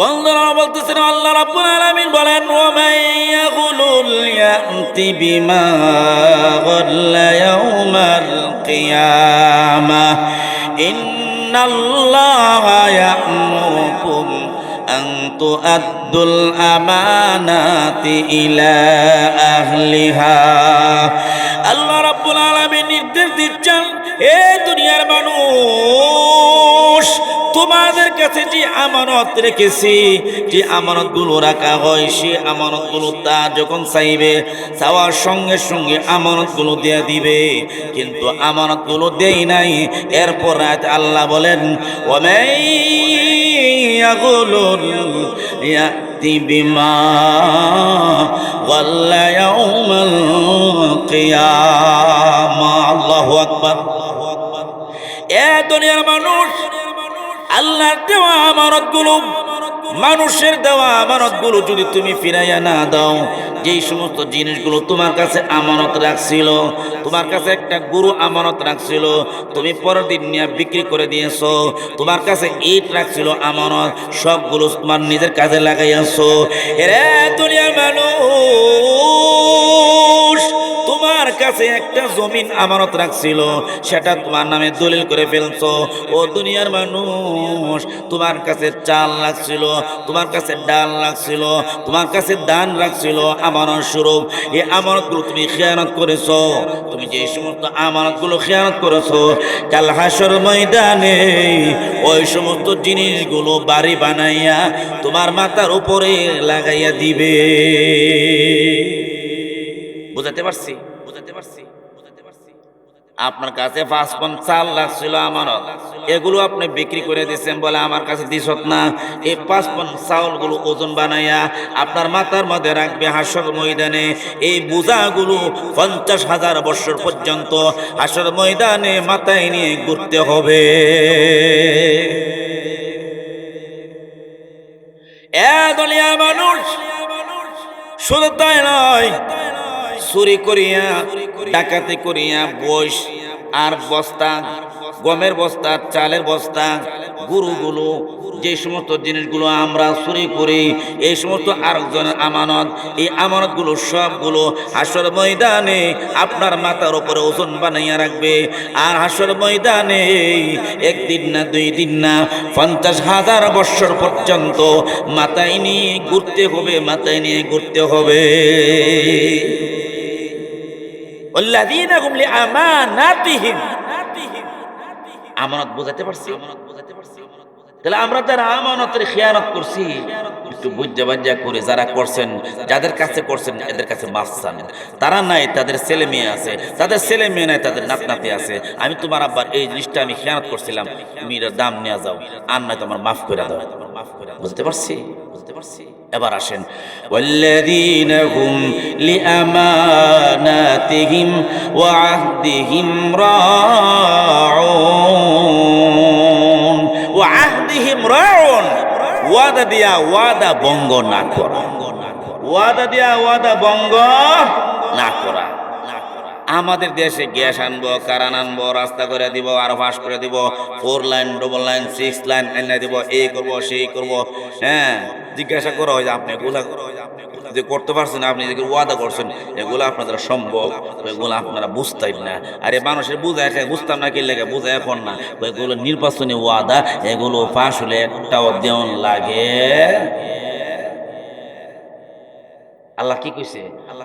A: বন্ধুরা বলতেছেন, আল্লাহ রাব্বুল আলামিন বলেন, ওয়া মাইয়াগুলুল ইয়াতি বিমা গাল্লা ইয়াউমাল কিয়ামাহ ইন্নাল্লাহা ইয়া'মুরুকুম আন তুআদ্দুল আমানাতি ইলা আহলিহা। আল্লাহ রাব্বুল আলামিন নির্দেশ দিচ্ছেন, এ দুনিয়ার মানুষ, তোমাদের কাছে যে আমানত রেখেছি, যে আমানতগুলো রাখা হয়, সে আমানতগুলো তা যখন চাইবে, চাওয়ার সঙ্গে সঙ্গে আমানতগুলো দিয়ে দিবে। কিন্তু আমানতগুলো দেই নাই। এরপর আল্লাহ বলেন, ওয়া মাইয়াগুলুল ইয়াতি বিমা গাল্লা ইয়াউমাল কিয়ামাহ। আল্লাহু আকবার। এ দুনিয়ার মানুষ, আল্লাহর দেওয়া আমানতগুলো, মানুষের দেওয়া আমানতগুলো যদি তুমি ফিরাইয়া না দাও, যেই সমস্ত জিনিসগুলো তোমার কাছে আমানত রাখছিল, তোমার কাছে একটা গরু আমানত রাখছিল, তুমি পরের দিন নিয়ে বিক্রি করে দিয়েছো, তোমার কাছে ইট রাখছিল আমানত, সবগুলো তোমার নিজের কাজে লাগাইয়াছো। এরে দুনিয়ার মানুষ, তোমার কাছে একটা জমিন আমানত রাখছিল, সেটা তোমার নামে দলিল করে ফেলছো। ও দুনিয়ার মানুষ, তোমার কাছে চাল রাখছিল, তোমার কাছে ডাল রাখছিল, তোমার কাছে দান রাখছিল আমানত স্বরূপ, এই আমানতগুলো তুমি খেয়ানত করেছো। তুমি যে সমস্ত আমানতগুলো খেয়ানত করেছো, কাল হাসর ময়দানে ওই সমস্ত জিনিসগুলো বাড়ি বানাইয়া তোমার মাথার উপরে লাগাইয়া দিবে। বুঝাতে পারছি? আপনার কাছে 5-4 লাখ ছিল আমানত, এগুলো আপনি বিক্রি করে দিচ্ছেন বলে আমার কাছে দিছত না। এই 5 চাউলগুলো ওজন বানাইয়া আপনার মাথার মধ্যে রাখবে হাসর ময়দানে। এই বোঝাগুলো 50,000 বছর পর্যন্ত হাসর ময়দানে মাথায় নিয়ে ঘুরতে হবে। দুনিয়া মানুষ শুধু তাই নয়, চুরি করিয়া ডাকাতি করিয়া বইস আর বস্তা, গমের বস্তা, চালের বস্তা, গরুগুলো, যে সমস্ত জিনিসগুলো আমরা চুরি করি, এই সমস্ত আরেকজনের আমানত, এই আমানতগুলো সবগুলো হাসর ময়দানে আপনার মাথার উপরে ওজন বানাইয়া রাখবে। আর হাসর ময়দানে 1 দিন না 2 দিন না 50,000 বছর পর্যন্ত মাথায় নিয়ে ঘুরতে হবে, মাথায় নিয়ে ঘুরতে হবে। والذين هم لأماناتهم, আমানত বোঝাতে পারছি? তাহলে আমরা যারা আমানতের খেয়ানত করছি একটু বুঝা বাজ্জা করে, যারা করছেন, যাদের কাছে করছেন এদের কাছে মাফ চান। তারা নাই, তাদের ছেলে মেয়ে আছে, তাদের ছেলে মেয়ে নাই, তাদের নাত নাতি আছে। আমি তোমার আব্বার এই জিনিসটা আমি খেয়ানত করছিলাম, তুমি এর দাম নিয়ে যাও, আর নয় তোমার মাফ করে দাও। বুঝতে পারছি? এবার আসেন, والذين هم لأماناتهم وعهدهم راعون وعهدهم راعون, ওয়াদা দিয়া ওয়াদা ভঙ্গ না করা, ওয়াদা দিয়া ওয়াদা ভঙ্গ না করা। আমাদের দেশে গ্যাস আনবো, কারান আনবো, রাস্তা করে দিব, আরো পাস করে দিব, 4 লাইন, 2 লাইন, 6 লাইন এনে দিব, এই করবো সেই করবো। হ্যাঁ, জিজ্ঞাসা করা হয় যে আপনি এগুলা যে করতে পারছেন, আপনি যে ওয়াদা করছেন, এগুলো আপনাদের সম্ভব? এগুলো আপনারা বুঝতেই না। আরে মানুষের বুঝায় বুঝতাম না, কি লেগে বুঝায় এখন না, এগুলো নির্বাচনী ওয়াদা, এগুলো পাশ হলে একটাও দেওয়ান লাগে। আল্লাহ কি কইছে?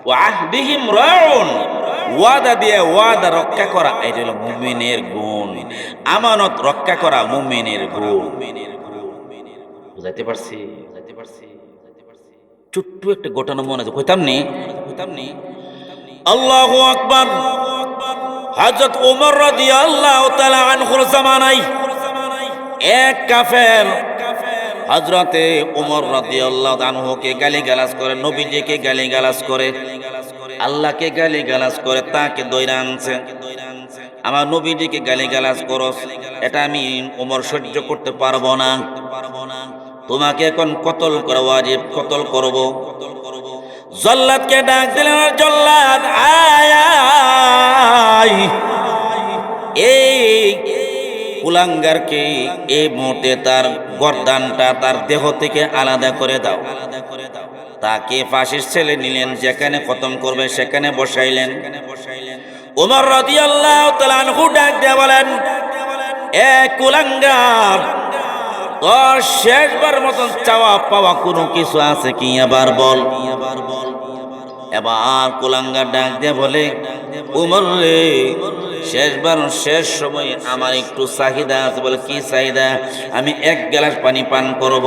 A: ওয়াহদিহিম রাউন, ওয়াদা দিয়ে ওয়াদা রক্ষা করা, এটা হলো মুমিনের গুণ। আমানত রক্ষা করা মুমিনের গুণ। বুঝাইতে পারছি? ছোট্ট একটা ঘটনা মনে আছে, কইতাম নি? আল্লাহু আকবার। হযরত ওমর রাদিয়াল্লাহু তাআলা আনহুর জামানায় এক কাফের হযরতে ওমর রাদিয়াল্লাহু আনহুকে গালিগালাজ করে, নবীজিকে গালিগালাজ করে, আল্লাহকে গালিগালাজ করে, তাকে দইরা আনছে। আমার নবীজিকে গালিগালাজ করস, এটা আমি ওমর সহ্য করতে পারবো না, তোমাকে এখন কতল করা ওয়াজিব, কতল করব। জল্লাদকে ডাক দিলেন, জল্লাদ আয় আয়, এই কুলাঙ্গারকে এই মুহূর্তে তার গর্দানটা তার দেহ থেকে আলাদা করে দাও। তাকে ফাঁসির ছেলে নিলেন, যেখানে খতম করবে সেখানে বসাইলেন। ওমর রাদিয়াল্লাহু তাআলা আনহু ডাক দিয়ে বলেন, এ কুলাঙ্গার, তোর শেষবার মতন চাওয়া পাওয়া কোনো কিছু আছে কি? এবার বল। এবার কুলাঙ্গার ডাক দিয়ে বলে, ওমর রে, শেষবার শেষ সময় আমার একটু চাহিদা আছে। বলে, কি চাহিদা? আমি 1 গ্লাস পানি পান করব।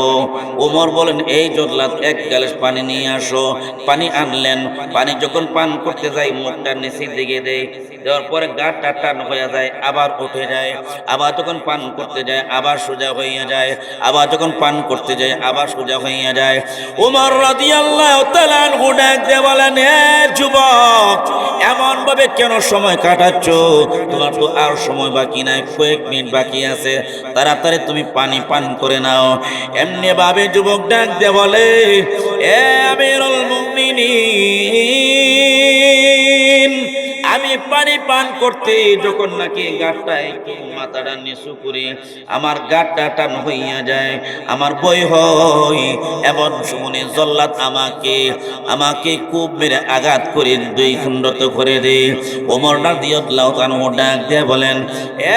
A: ওমর বলেন, এই জল্লাদ 1 গ্লাস পানি নিয়ে আসো। পানি আনলেন। পানি যখন পান করতে যাই, মুখটা নিচের দিকে দেয়, দেওয়ার পরে গাটা টান হয়ে যায়, আবার উঠে যায়। আবার যখন পান করতে যায় আবার সোজা হইয়া যায়, আবার যখন পান করতে যায় আবার সোজা হইয়া যায়। ওমর রাদিয়াল্লাহু তাআলা আনহু ডাক দিয়ে বলেন, হে যুবক, এমন ভাবে কেন সময় কাটাচ্ছ? তোমার তো আর সময় বাকি নাই, কয়েক মিনিট বাকি আছে, তাড়াতাড়ি তুমি পানি পান করে নাও। এমনি ভাবে যুবক ডাক দিয়ে বলে, এ আমিরুল মুমিনিন, আমি পানি পান করতে যখন নাকি গাটটা একটু মাথাটা নিচু করি, আমার গাটটা টান হইয়া যায়, আমার ভয় হয়। এমন সময় জল্লাদ আমাকে খুব মেরে আঘাত করে 2 খণ্ডিত করে দেয়। ওমর রাদিয়াল্লাহু আনহু ডাক দিয়ে বলেন,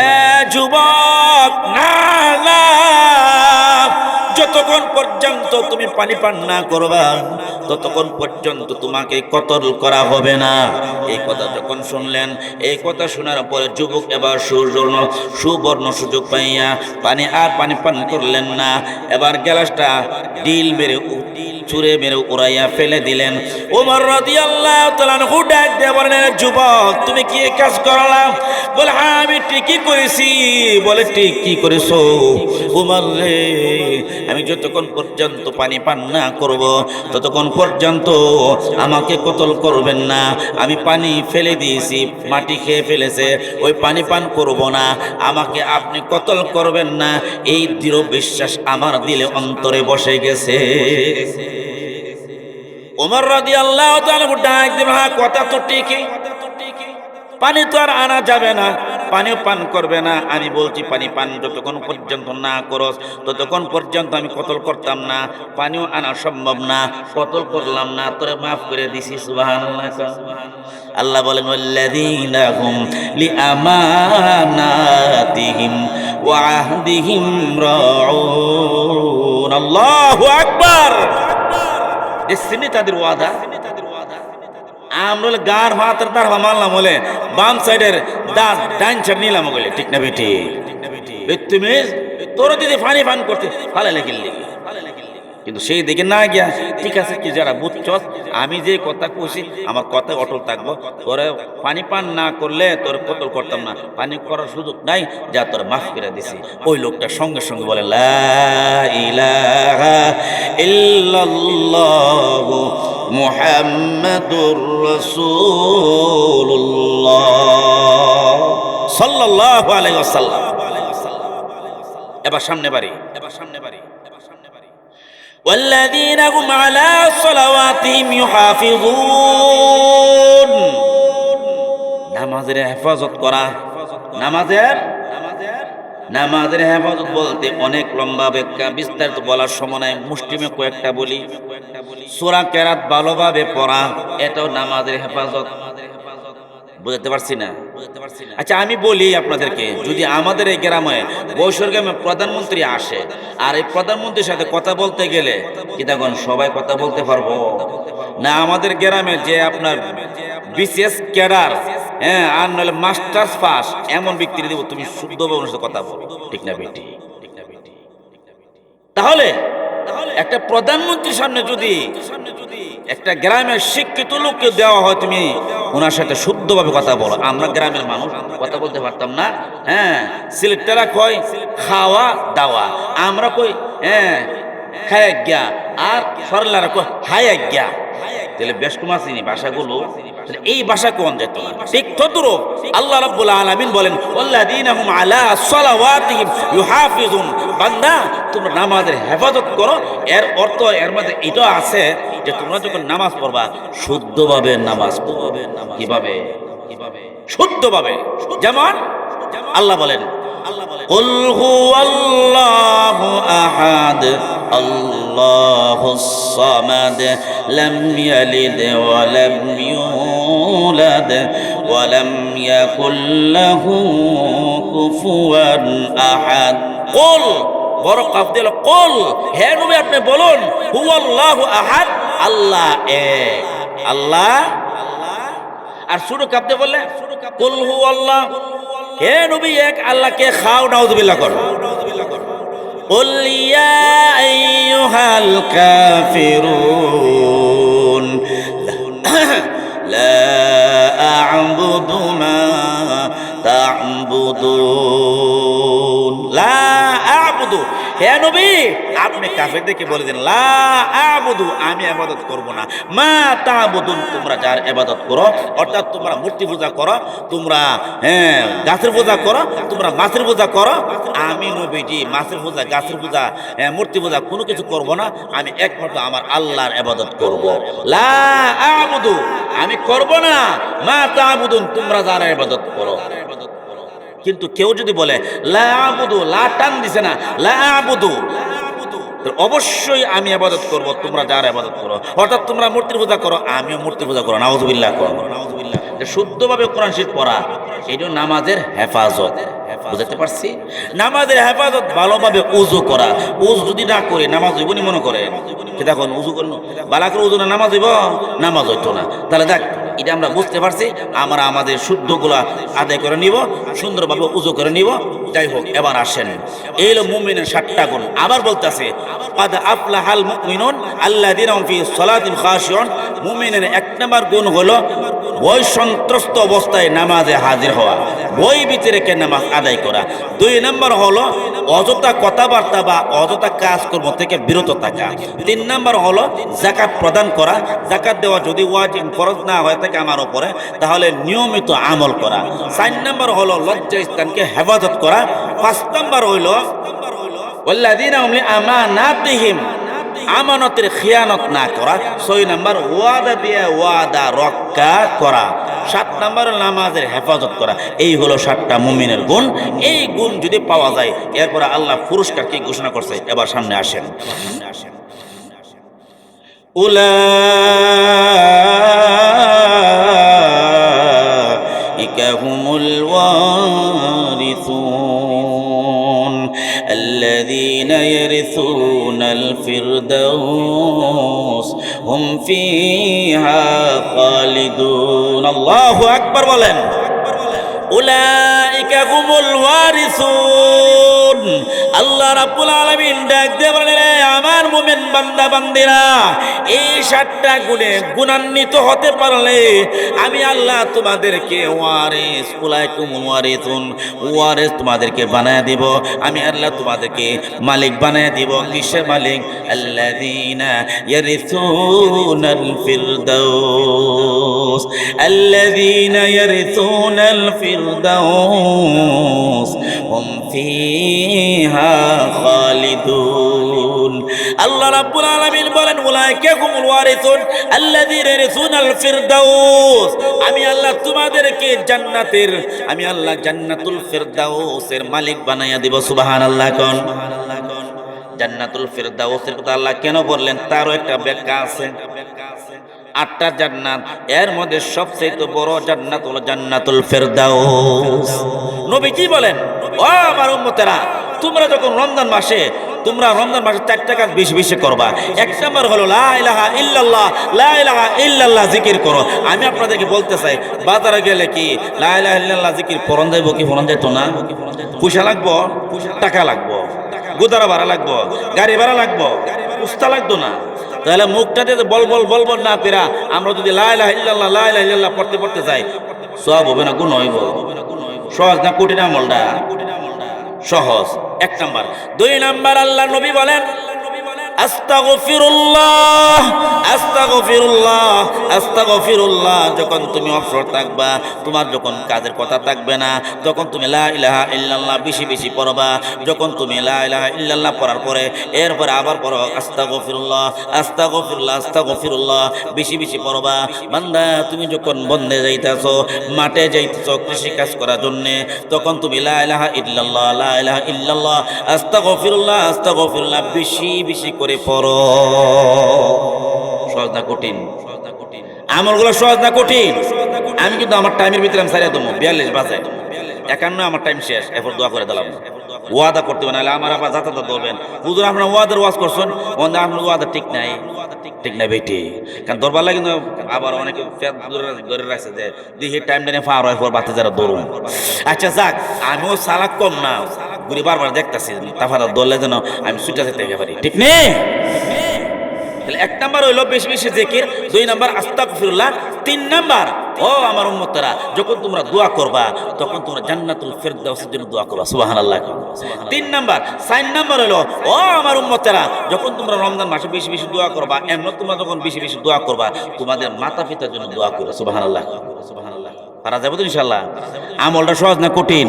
A: এ যুবক, না না, যতক্ষণ পর্যন্ত তুমি পানি পান না করবা ততক্ষণ পর্যন্ত তোমাকে কতল করা হবে না। এই কথা যখন শুনলেন, এই কথা শোনার পরে যুবক এবার সুবর্ণ সুযোগ পাইয়া পানি পান করলেন না। এবার গ্লাসটা ডিল মেরে ছুঁড়ে মেরে উড়াইয়া ফেলে দিলেন। ওমর রাদিয়াল্লাহু তাআলা আনহু ডাক দিয়ে বলেন, যুবক তুমি কি এই কাজ করলা? বলে হ্যাঁ আমি ঠিকই করেছি। বলে ঠিক কি করেছো? ওমর রে, আমি যতক্ষণ পর্যন্ত পানি পান না করব ততক্ষণ পর্যন্ত আমাকে কতল করবেন না। আমি পানি ফেলে দিয়েছি, মাটি খেয়ে ফেলেছে, ওই পানি পান করব না, আমাকে আপনি কতল করবেন না, এই দৃঢ় বিশ্বাস আমার দিলে অন্তরে বসে গেছে। ওমর রাদিয়াল্লাহু তাআলা ডাক দিয়ে, হ্যাঁ কথা তো ঠিকই, পানি তো আর আনা যাবে না, পানিও পান করবে না। আমি বলছি পানি পান যতক্ষণ পর্যন্ত না করস ততক্ষণ পর্যন্ত আমি কতল করতাম না, পানিও আনা সম্ভব না, কতল করলাম না, তোরে মাফ করে দিছি। সুবহানাল্লাহ। আল্লাহ বলেন, ওয়াল্লাযীনা হুম লিআমানাতিহিম ওয়া আহদিহিম রাউন। আল্লাহু আকবার। এই সিনে তাদের ওয়াদা। আমরা গার হাতের তার মারলাম বলে বাম সাইডের দাঁত ডাইন সাইড নিলাম বলে, ঠিক না বেটি? তুমি তোর দিদি ফানি ফান করতে ফালে লেগে কিন্তু সেই দিকে না গিয়া, ঠিক আছে কি যারা বুঝছস আমি যে কথা কইছি আমার কথা অটল থাকবো, তোরে পানি পান না করলে তোর কতল করতাম না, পানি করার সুযোগ নাই, যা তোর মাফ করে দিছি। ওই লোকটা সঙ্গে সঙ্গে বলে, লা ইলাহা ইল্লাল্লাহু মুহাম্মাদুর রাসূলুল্লাহ সাল্লাল্লাহু আলাইহি ওয়াসাল্লাম। এবার সামনে বাড়ি, والذين هم على صلواتهم يحافظون। নামাজের হেফাজত করা, নামাজের হেফাজত বলতে অনেক লম্বা ব্যাখ্যা, বিস্তারিত বলার সময় নাই, মুষ্টিমে কয়েকটা বলি। সূরা কেরাত ভালোভাবে পড়া, এটাও নামাজের হেফাজত। বুঝতে পারছি না? আচ্ছা আমি বলি আপনাদেরকে, যদি আমাদের এই গ্রামে বৈশর গ্রামে প্রধানমন্ত্রী আসে আর এই প্রধানমন্ত্রীর সাথে কথা বলতে গেলে কি তখন সবাই কথা বলতে পারবো না? আমাদের গ্রামে যে আপনার বিশেষ ক্যাডার, হ্যাঁ, আর নইলে মাস্টার্স পাস এমন ব্যক্তি দেবো, তুমি শুদ্ধভাবে সাথে কথা বলো, ঠিক না বেটি? তাহলে একটা প্রধানমন্ত্রীর সামনে যদি একটা গ্রামের শিক্ষিত লোককে দেওয়া হয়, তুমি ওনার সাথে শুদ্ধভাবে কথা বলো। আমরা গ্রামের মানুষ কথা বলতে পারতাম না। হ্যাঁ, সিলেক্টারা কয় খাওয়া দাওয়া, আমরা কই হ্যাঁ খায় গিয়া, আর সরলারা কয় হায় গিয়া। তাহলে বেশ কুমার চিনি ভাষাগুলো, এই ভাষা কোন যেত না। ঠিক তদ্রুপ আল্লাহ রাব্বুল আলামিন বলেন, ওয়াল্লাযীনা হুম আলা সালাওয়াতিহিম ইউহাফিজুন। বান্দা তোমরা নামাজের হেফাজত করো। এর অর্থ এর মধ্যে এটা আছে যে তোমরা যখন নামাজ পড়বা শুদ্ধভাবে নামাজ পড়বে। কিভাবে? শুদ্ধভাবে। যেমন আল্লাহ বলেন, কুল হুয়াল্লাহু আহাদ আল্লাহুস সামাদ লাম ইয়ালিদ ওয়া লাম ইউলাদ ওয়া লাম ইয়াকুল লাহু কুফুয়ান আহাদ। কুল, বড় কাফ দিল, কুল, হে নবী আপনি বলুন, হুয়াল্লাহু আহাদ, আল্লাহ এক। আল্লাহ, আর ছোট কাফ দিয়ে বললে কুল হুয়াল্লাহ, হে নবী এক আল্লাহকে খাও, নাউযুবিল্লাহ করো। কুল ইয়া আইয়ুহাল কাফিরুন লা আ'বুদু মা তা'বুদুন। লা আ'বুদু, হে নবী আপনি কাফেরদেরকে বলে দিন, লা আ'বুদু, আমি ইবাদত করব না, মা তা'বুদুন, তোমরা যার ইবাদত করো, অর্থাৎ তোমরা মূর্তি পূজা করো, তোমরা হ্যাঁ গাছের পূজা করো, তোমরা মাছের পূজা করো, আমি নবীজি মাছের পূজা, গাছের পূজা, মূর্তি পূজা কোনো কিছু করব না, আমি একমাত্র আমার আল্লাহর ইবাদত করব। লা আ'বুদু, আমি করব না, মা তা'বুদুন, তোমরা যার ইবাদত করো। কিন্তু কেউ যদি বলে লা আ'বুদু, লা টান দিছে না, লা আ'বুদু, অবশ্যই আমি ইবাদত করব, তোমরা যার ইবাদত করো, অর্থাৎ তোমরা মূর্তির পূজা করো, আমিও মূর্তি পূজা করো, নাউযুবিল্লাহ করো। শুদ্ধভাবে কোরআন শরীফ পড়া, এটা নামাজের হেফাজত। বুঝতে পারছি? নামাজের হেফাজত ভালোভাবে উযু করা। উযু যদি না করে নামাজ হইব নি মনে করে, দেখুন উযু করলো বালা করে উযু না নামাজ হইব, নামাজ হইতো না। তাহলে দেখ এটা আমরা বুঝতে পারছি, আমরা আমাদের শুদ্ধগুলা আদায় করে নিব, সুন্দরভাবে উজু করে নিব। যাই হোক, এবার আসেন, এই হলো মুমিনের 7টা গুণ। আবার বলতেছে কাদ আফলাহাল মুমিনুন আল্লাযীনা হুম ফি সালাতিহিম খাশিউন। মুমিনের 1 নম্বর গুণ হলো ভয় সন্ত্রস্ত অবস্থায় নামাজে হাজির হওয়া, ভয় ভিতরে রেখে নামাজ আদায় করা। 2 নম্বর হলো অযথা কথাবার্তা বা অযথা কাজকর্ম থেকে বিরত থাকা। 3 নম্বর হলো যাকাত প্রদান করা, যাকাত দেওয়া যদি ওয়াজিব ফরজ না হয়ে থাকে আমার উপরে, তাহলে নিয়মিত আমল করা। 4 নম্বর হলো লজ্জা স্থানকে হেফাজত করা। 5 নম্বর হলো ওয়াল্লাযীনা হুম লিআমানাতিহিম, আমানতের খিয়ানত না করা। 6 নম্বর ওয়াদা দিয়ে ওয়াদা রক্ষা করা। 7 নম্বর নামাজের হেফাজত করা। এই হলো 7টা মুমিনের গুণ। এই গুণ যদি পাওয়া যায়, এরপরে আল্লাহ পুরস্কার কি ঘোষণা করছে, এবার সামনে আসেন। উলাইকা হুমুল ওয়ারিসুন الذين يرثون الفردوس هم فيها خالدون। الله أكبر বলেন। উলাইকা হুমুল ওয়ারিসুন। আল্লাহ রাব্বুল আলামিন ডাক দিয়ে বলেন, আমার মুমিন বান্দা বান্দিরা, এই 7টা গুণে গুণান্বিত হতে পারলে আমি আল্লাহ তোমাদেরকে ওয়ারিস, উলাইকুমুল ওয়ারিসুন, ওয়ারিস তোমাদেরকে বানায় দিব। আমি আল্লাহ তোমাদেরকে মালিক বানায় দিব। কিসের মালিক? আল্লাযীনা ইয়ারিসুনাল ফিরদাউস, আল্লাযীনা ইয়ারিসুনাল ফিরদাউস হুম ফিহা খালিদুন। আল্লাহ রাব্বুল আলামিন বলেন, উলাইকা হুমুল ওয়ারিসুন আল্লাযীনা ইয়ারিসুনাল ফিরদাউস। আমি আল্লাহ তোমাদেরকে জান্নাতের, আমি আল্লাহ জান্নাতুল ফিরদাউসের মালিক বানাইয়া দিব। সুবহানাল্লাহ কোন। জান্নাতুল ফিরদাউসের কথা আল্লাহ কেন বললেন, তারও একটা ব্যাখ্যা আছে। 8টা জান্নাত, এর মধ্যে সবচেয়ে বড় জান্নাত হলো জান্নাতুল ফিরদাউস। নবীজি বলেন, ও আমার উম্মতেরা, তোমরা যখন রমজান মাসে 4টা কাজ বেশি বেশি করবা। 1 নম্বর হলো লা ইলাহা ইল্লাল্লাহ, লা ইলাহা ইল্লাল্লাহ জিকির করো। আমি আপনাদেরকে বলতে চাই, বাজারে গেলে কি লা ইলাহা ইল্লাল্লাহ জিকির পড়ন যাইব কি পড়ন যাইতো না? পয়সা লাগবো, টাকা লাগবো, গুদারা ভাড়া লাগবো, গাড়ি ভাড়া লাগবো, উস্তা লাগতো না। তাহলে মুখটাতে বল বল বল বল না পেরা আমরা যদি লা ইলাহা ইল্লাল্লাহ, লা ইলাহা ইল্লাল্লাহ পড়তে পড়তে যাই, সব হবে না, গুণ হইব। সহজ না কঠিন আমলটা? সহজ। 1 নাম্বার। 2 নাম্বার, আল্লাহ নবী বলেন, আস্তাগফিরুল্লাহ, আস্তাগফিরুল্লাহ, আস্তাগফিরুল্লাহ। যখন তুমি অবসর থাকবা, তোমার যখন কাজের কথা থাকবে না, তখন তুমি লা ইলাহা ইল্লাল্লাহ বেশি বেশি পড়বা। যখন তুমি লা ইলাহা ইল্লাল্লাহ পড়ার পরে এরপরে আবার পড়ো আস্তাগফিরুল্লাহ, আস্তাগফিরুল্লাহ, আস্তাগফিরুল্লাহ বেশি বেশি পড়বা। বান্দা, তুমি যখন বন্দে যাইতাছো, মাঠে যাইতাছো কৃষি কাজ করার জন্য, তখন তুমি লা ইলাহা ইল্লাল্লাহ, লা ইলাহা ইল্লাল্লাহ, আস্তাগফিরুল্লাহ, আস্তাগফিরুল্লাহ বেশি বেশি করে পড়ো। সহজ না কঠিন? আমলগুলো সহজ না কঠিন? আমি কিন্তু আমার টাইমের ভিতরে আমি সারিয়া দেবো। 42 বাজে 51 আমার টাইম শেষ। এরপর দোয়া করে দিলাম, ওয়াদা করতে হবে, নাহলে আমার আবার যাতায়াত ধরবেন। হুজুর আপনার ওয়াদের ওয়াজ করছেন, আপনার ওয়াদা ঠিক নাই, ঠিক নাই বেটি। কারণ দরবার লাগে কিন্তু আবার অনেকে ধরে রাখছে যে দেখি টাইম টেনে ফার হয় পর বাতি যারা দৌড়ুন। আচ্ছা যাক, আমিও সালাক কম না, ঘুরে বারবার দেখতেছি তাফাদা দৌড়লে যেন আমি ছুটে যেতে পারি, ঠিক নেই? 1 নাম্বার হইলো বেশি বেশি জিকির। 2 নাম্বার আস্তাগফিরুল্লাহ। 3 নাম্বার, ও আমার উম্মতরা, যখন তোমরা দোয়া করবা তখন তোমরা জান্নাতুল ফিরদাউসের জন্য দোয়া করবা। সুবহানাল্লাহ। 3 নাম্বার। 4 নাম্বার হলো, ও আমার উম্মতরা, যখন তোমরা রমজান মাসে বেশি বেশি দোয়া করবা, এমন তোমরা যখন বেশি বেশি দোয়া করবা, তোমাদের মাতা পিতার জন্য দোয়া করো। সুবহানাল্লাহ, সুবহানাল্লাহ। পারা যাবে তো ইনশাআল্লাহ? আমলটা সহজ না কঠিন?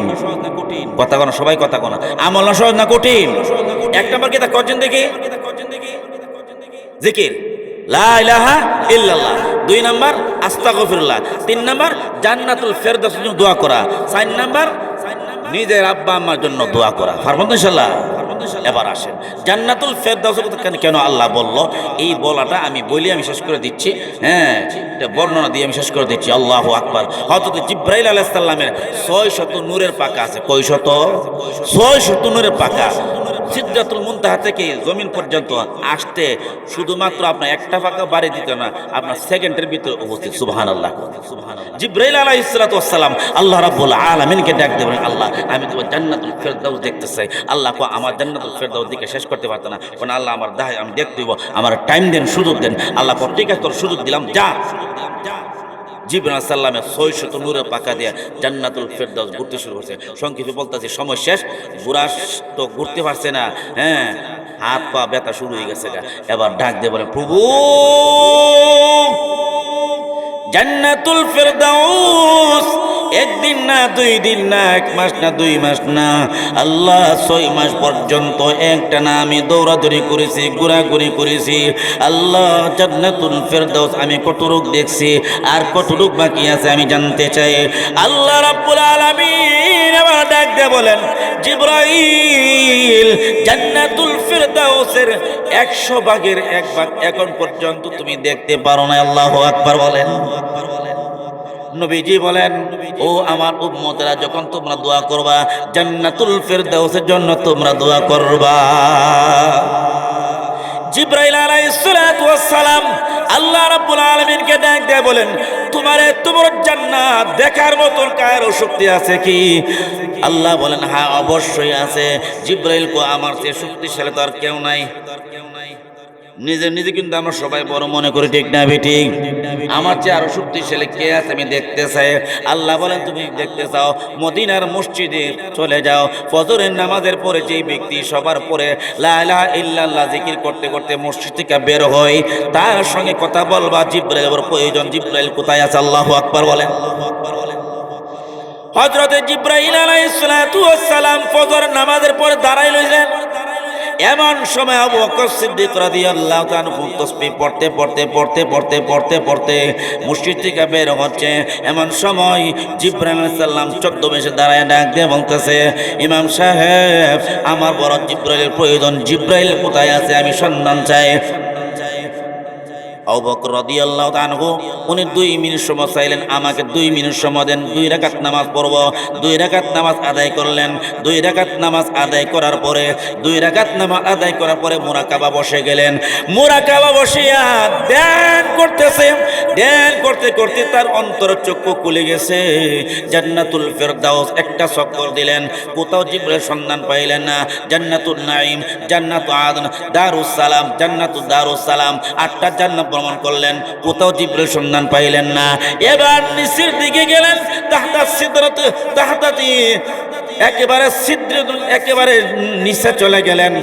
A: কথা কোন, সবাই কথা কোন। আমলটা সহজ না কঠিন? 1 নাম্বার কি তা করছেন দেখি? জিকির লা ইলাহা ইল্লাল্লাহ। 2 নাম্বার আস্তাগফিরুল্লাহ। 3 নাম্বার জান্নাতুল ফিরদাউসের জন্য দোয়া করা। 4 নাম্বার নিজের আব্বা আম্মার জন্য দোয়া করা। পারবেন তো ইনশাআল্লাহ? এবার আসেন, জান্নাতুল ফিরদাউসের কথা কেন আল্লাহ বলল, এই বলাটা আমি বলি আমি শেষ করে দিচ্ছি। হ্যাঁ, এটা বর্ণনা দিয়ে আমি শেষ করে দিচ্ছি। আল্লাহু আকবার। হযরত জিবরাইল আলাইহিস সালামের 600 নূরের পাকা আছে। কয় শত? 600 নূরের পাকা। সিদরাতুল মুনতাহা থেকে জমিন পর্যন্ত আসতে শুধুমাত্র আপনার একটা ফাঁকা বাড়ি দিতে না, আপনার সেকেন্ডের ভিতরে উপস্থিত। সুবহানাল্লাহ। জিবরাইল আলাইহিস সালাতু ওয়াস সালাম আল্লাহ রাব্বুল আলামিনকে ডাক দেবেন, আল্লাহ আমি তোমার জান্নাতুল ফেরদাউস দেখতে চাই। আল্লাহ কো আমার জান্নাতুল ফেরদাউস দিকে শেষ করতে পারত না, কারণ আল্লাহ আমার দায় আমি দেখতে দিব, আমার টাইম দেন, সুযোগ দেন। আল্লাহ কো ঠিক আছে তোর সুযোগ দিলাম, যা। জিবরাইল আলাইহিস সালামের 600 নূরের পাকা দিয়ে জান্নাতুল ফেরদাউস ঘুরতে শুরু করছে। সংক্ষেপে বলতেছি সময় শেষ, বুড়াস তো ঘুরতে পারছে না, হ্যাঁ হাত পা ব্যথা শুরু হয়ে গেছে। এবার ডাক দিয়ে বলে, প্রভু জান্নাতুল ফেরদাউস একদিন না, 2 দিন না, 1 মাস না, 2 মাস না, আল্লাহ 6 মাস পর্যন্ত একটা না আমি দৌড়াদৌড়ি করেছি, ঘোরাঘুরি করেছি। আল্লাহ জান্নাতুল ফেরদাউস আমি কতটুক দেখছি আর কতটুক বাকি আছে আমি জানতে চাই। আল্লাহ রাব্বুল আলামিন আবার ডাক দিয়ে বলেন, জিবরাইল জান্নাতুল ফেরদাউসের 100 ভাগের 1 ভাগ এখন পর্যন্ত তুমি দেখতে পারো না। আল্লাহু আকবার বলেন। নবীজি বলেন, ও আমার উম্মতেরা, যখন তোমরা দোয়া করবা জান্নাতুল ফেরদাউসের জন্য তোমরা দোয়া করবা। জিবরাইল আলাইহিস সালাতু ওয়াস সালাম আল্লাহ রাব্বুল আলামিনকে ডাক দিয়ে বলেন, তোমার এত বড় জান্নাত দেখার মতন কারো শক্তি আছে কি? আল্লাহ বলেন, হ্যাঁ অবশ্যই আছে। জিবরাইল কো আমার চেয়ে শক্তিশালী তো আর কেউ নাই। নিজে নিজে কিন্তু আমরা সবাই বড় মনে করি, ঠিক না বেঠিক? আমার চেয়ে আরো শক্তিশালী কে আছে আমি দেখতে চাই। আল্লাহ বলেন, তুমি দেখতে চাও, মদিনার মসজিদে চলে যাও, ফজরের নামাজের পরে যেই ব্যক্তি সবার পরে লা ইলাহা ইল্লাল্লাহ জিকির করতে করতে মসজিদ থেকে বের হয়, তার সঙ্গে কথা বলবা। জিবরাইলের প্রয়োজন, জিবরাইল কোথায় আছে? আল্লাহু আকবার বলেন। হযরতে জিবরাইল আলাইহিস সালাতু ওয়াস সালাম ফজর নামাজের পরে দাঁড়াই লইলেন। এমন সময় আবু বকর সিদ্দিক রাদিয়াল্লাহু তাআলা তাসবিহ পড়তে পড়তে পড়তে পড়তে পড়তে পড়তে মসজিদ থেকে বের হচ্ছে। এমন সময় জিবরাইল আলাইহিস সালাম ছদ্মবেশে দাঁড়ায় ডাক দিয়ে বলতেছে, ইমাম সাহেব আমার বড় জিবরাইলের প্রয়োজন, জিবরাইল কোথায় আছে আমি সন্ধান চাই। আবু বকর রাদিয়াল্লাহু তাআলা উনি 2 মিনিট সময় চাইলেন, আমাকে 2 মিনিট সময় দেন, 2 রাকাত নামাজ পড়ব। 2 রাকাত নামাজ আদায় করলেন। 2 রাকাত নামাজ আদায় করার পরে 2 রাকাত নামাজ আদায় করার পরে মুরাকাবা বসে গেলেন। মুরাকাবা বসিয়া ধ্যান করতেছে। ধ্যান করতে করতে তার অন্তর চক্ষু খুলে গেছে। জান্নাতুল ফেরদাউস একটা চক্কর দিলেন, কোথাও জিবরাইল সন্ধান পাইলেন না। জান্নাতুল নাঈম, জান্নাতুল আদন, দারুস সালাম, জান্নাতুল দারুস সালাম, 8টা জান্নাত ভ্রমণ করলেন, কোথাও জিবরাইল সন্ধান পাইলেন না। এবার নিচের দিকে গেলেন, তাহতা সিদরাত তাহতাতি একেবারে একেবারে নিচে চলে গেলেন।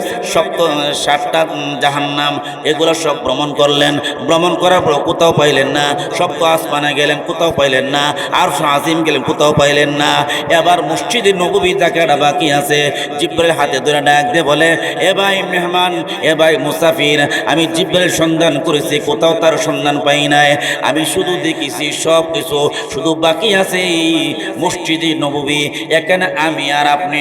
A: 7টা জাহান্নাম এগুলো সব ভ্রমণ করলেন। ভ্রমণ করার পর কোথাও পাইলেন না। সপ্ত আসমানে গেলেন, কোথাও পাইলেন না। আরশ আজিম গেলেন, কোথাও পাইলেন না। এবার মসজিদে নববী জায়গাটা বাকি আছে। জিবরাইল হাতে ধরে ডাক দিয়ে বলে, এ ভাই মেহমান, এ ভাই মুসাফির, আমি জিবরাইল সন্ধান করেছি, কোথাও তার সন্ধান পাই নাই। আমি শুধু দেখেছি সব কিছু, শুধু বাকি আছে মসজিদে নববী। এখানে আমি আর আপনি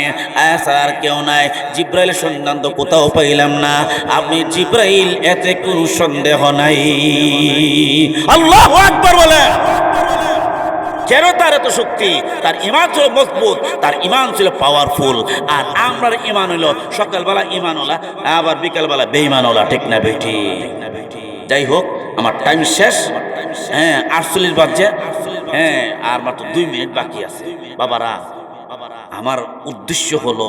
A: আর কেউ নাই। জিবরাইল সন্ধান তো কোথাও পাইলাম না। আপনি জিবরাইল, এতে কোনো সন্দেহ নাই। আল্লাহু আকবার বলে। কেন তার এত শক্তি? তার ঈমান ছিল মজবুত, তার ঈমান ছিল পাওয়ারফুল। আর আমরা ঈমান হলো সকালবেলা ঈমানওয়ালা, আবার বিকালবেলা বেঈমানওয়ালা, ঠিক না বেঠি? যাই হোক, আমার টাইম শেষ। হ্যাঁ 48 বাজছে। হ্যাঁ আর মাত্র 2 মিনিট বাকি আছে। বাবারা, আমার উদ্দেশ্য হলো,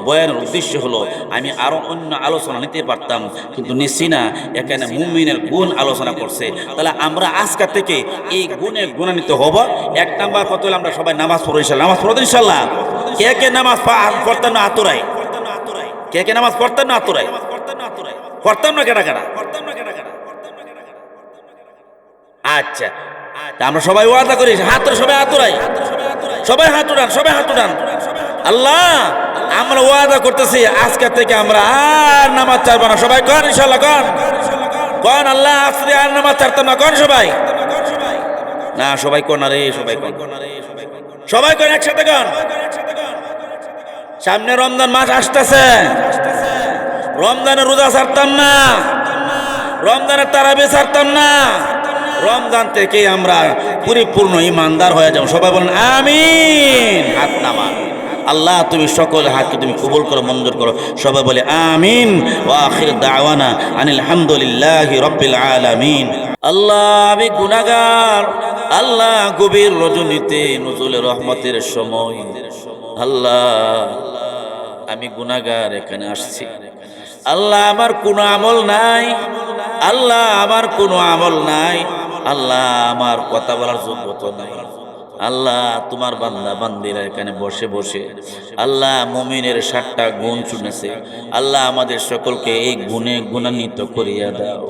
A: বয়ানের উদ্দেশ্য হলো আমি আরো অন্য আলোচনা নিতে পারতাম, কিন্তু নিচ্ছি না। এখানে মুমিনের গুণ আলোচনা করছে, তাহলে আমরা আজকে থেকে এই গুণে গুণান্বিত হব। 1 নাম্বার কত হলো, আমরা সবাই নামাজ পড়ব ইনশাআল্লাহ। নামাজ পড়ব ইনশাআল্লাহ। কে কে নামাজ পড়তেন না আতুরাই? কে কে নামাজ পড়তেন না আতুরাই? পড়তাম না কেডা কেডা? আচ্ছা, আমরা সবাই ওয়াদা করি, হাত সবাই আতুরাই, সবাই হাত উঠান, সবাই হাত উঠান। আল্লাহ, আমরা ওয়াদা করতেছি আজকে থেকে আমরা আর নামাজ ছাড়বো না। সবাই কন ইনশাআল্লাহ, কন আল্লাহ আজকে আর নামাজ ছাড়তাম না। কন সবাই না, সবাই কন, আরে সবাই কন, সবাই কন একসাথে কন। সামনে রমজান মাস আসতেছে, রমজানের রোজা ছাড়তাম না, রমজানের তারাবি ছাড়তাম না। রমজান থেকে আমরা পরিপূর্ণ ইমানদার হয়ে যাব। সবাই বলেন আমিন। হাত নামান। আল্লাহ তুমি সকল হাতকে তুমি কবুল করো, মঞ্জুর করো। সবাই বলে আমিন। ওয়া আখির দাওয়ানা আনিল হামদুলিল্লাহি রাব্বিল আলামিন। আল্লাহ আমি গুনাহগার, আল্লাহ গভীর রজনীতে নজুলের রহমতের সময় আল্লাহ আমি গুনাহগার এখানে আসছি। আল্লাহ আমার কোনো আমল নাই, আল্লাহ আমার কোনো আমল নাই, আল্লাহ আমার কথা বলার যোগ্যতা নাই। আল্লাহ তোমার বান্দা বান্দিরা এখানে বসে বসে আল্লাহ মুমিনের 7টা গুণ শুনেছে। আল্লাহ আমাদের সকলকে এই গুণে গুণান্বিত করিয়া দাও।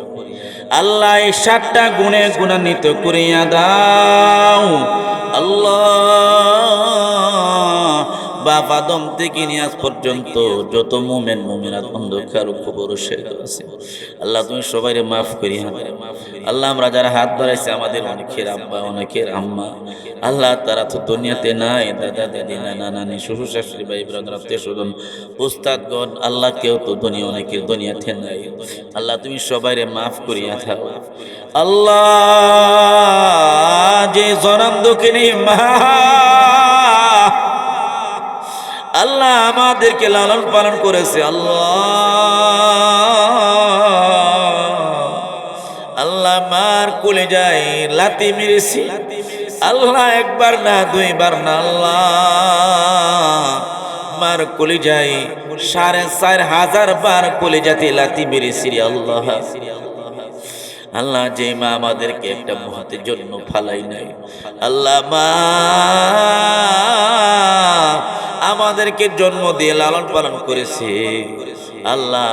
A: আল্লাহ এই 7টা গুণে গুণান্বিত করিয়া দাও। আল্লাহ বাপ আদম থেকে নিয়ে আজ পর্যন্ত যত মুমিন মুমিনাত অন্ধকার কবর শেদ আছে, আল্লাহ তুমি সবাইরে মাফ করিয়া দাও। আল্লাহ আমরা যারা হাত বাড়াইছে আমাদের অনেকের আব্বা অনেকের আম্মা, আল্লাহ তারা তো দুনিয়াতে নাই, দাদা দাদি নানা নানি শ্বশুর শাশুড়ি ভাই ব্রাদার আত্মীয় স্বজন উস্তাদগণ, আল্লাহ কেউ তো দুনিয়া অনেকের দুনিয়াতে নাই। আল্লাহ তুমি সবাইরে মাফ করিয়া দাও। আল্লাহ যে জনম দুঃখিনী মা আল্লাহ আমাদেরকে লালন পালন করেছে, আল্লাহ মার কোলে যাই লাতি মেরেছি, আল্লাহ একবার না দুইবার না, আল্লাহ মার কোলে যাই 4,500 বার কোলে যাতে লাতি মেরেছি। আল্লাহ আল্লাহ যে মা আমাদেরকে একটা মুহূর্তের জন্য ফালাই নাই, আল্লাহ মা আমাদেরকে জন্ম দিয়ে লালন পালন করেছে, আল্লাহ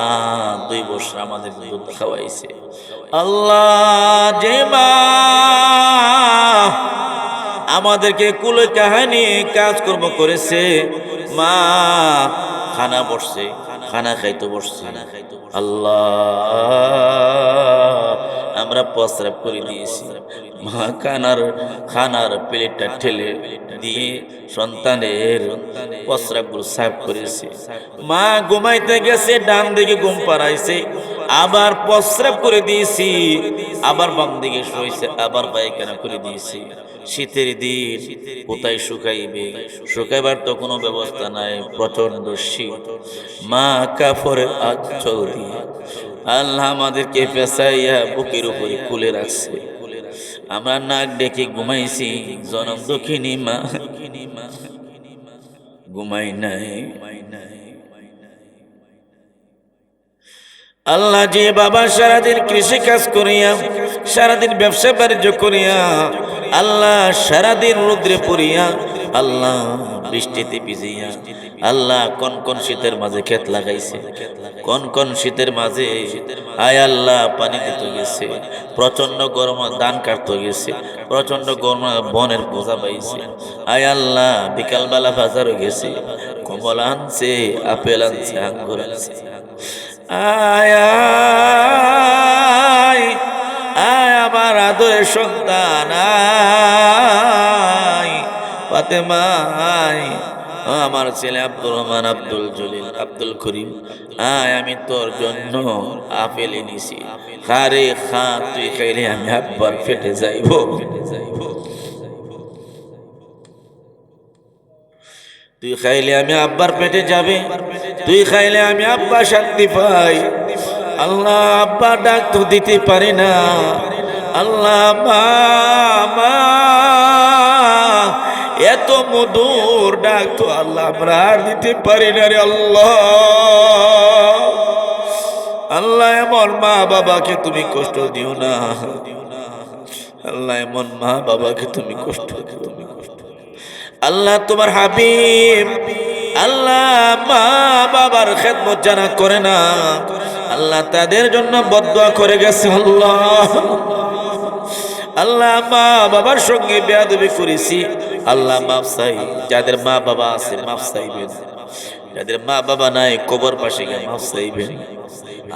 A: 2 বছর আমাদের দুধ খাওয়াইছে। আল্লাহ যে মা আমাদেরকে কুলে কাহানি কাজকর্ম করেছে, মা খানা বসছে, খানা খাইতে বসছে, আল্লাহ আমরা প্রস্রাব করে দিয়েছি, মা খানার প্লেটটা ঠেলে দিয়ে সন্তানের প্রস্রাবগুলো সাফ করেছে। মা ঘুমাইতে গেছে, ডান দিকে ঘুম পাড়াইছে, আবার প্রস্রাব করে দিয়েছি, আবার বাম দিকে শুয়েছে, আবার পায়খানা করে দিয়েছি। শীতের দিন কোথায় শুকাইবে, শুকাইবার তো কোনো ব্যবস্থা নাই, প্রচন্ড শীত। মা কাপড়ের আঁচল দিয়ে আল্লাহ আমাদেরকে পেঁচাইয়া বুকের উপরে খুলে রাখছে, আমরা নাক ডেকে ঘুমাইছি। জনম দুঃখিনী মা ঘুমাই নাই। আল্লাহ যে বাবা সারাদিন কৃষি কাজ করিয়া, সারাদিন ব্যবসা বাণিজ্য করিয়া, আল্লাহ সারাদিন রৌদ্রে পড়িয়া, আল্লাহ বৃষ্টিতে ভিজিয়া, আল্লাহ কোন কোন শীতের মাঝে ক্ষেত লাগাইছে, কোন কোন শীতের মাঝে আয় আল্লাহ পানি দিতে গেছে, প্রচন্ড গরম ধান কাটতে গেছে, প্রচন্ড গরম বনের বোঝা পাইছে, আয় আল্লাহ বিকালবেলা বাজারে গেছে, কমলা আনছে, আপেল আনছে, আঙ্গুর আনছে। আয় আয় আয় আমার আদরের সন্তান, আয় ফাতেমা, আয় আমার ছেলে আব্দুর রহমান, আব্দুল জলিল, আব্দুল করিম, আয় আমি তোর জন্য আপেল এনেছি, খারে খা, তুই খাইলে আমি একবার ফেটে যাইব, তুই খাইলে আমি আব্বার পেটে যাবে, তুই খাইলে আমি আব্বা শান্তি পাই। আল্লাহ আব্বা ডাক তো দিতে পারি না, আল্লাহ মা মা এত মধুর ডাক তো আল্লাহ আমরা আর দিতে পারি না রে আল্লাহ। আল্লাহ এমন মা বাবাকে তুমি কষ্ট দিও না, আল্লাহ এমন মা বাবাকে তুমি কষ্ট দিও না। আল্লাহ তোমার হাবিব আল্লাহ মা বাবার খেদমত জানা করে না, আল্লাহ তাদের জন্য বদদুয়া করে গেছে। আল্লাহ আল্লাহ মা বাবার সঙ্গে বেয়াদবি করেছি, আল্লাহ মাফ চাই। যাদের মা বাবা আছে মাফ চাইবেন, যাদের মা বাবা নাই কবর পাশে গিয়ে মাফ চাইবেন,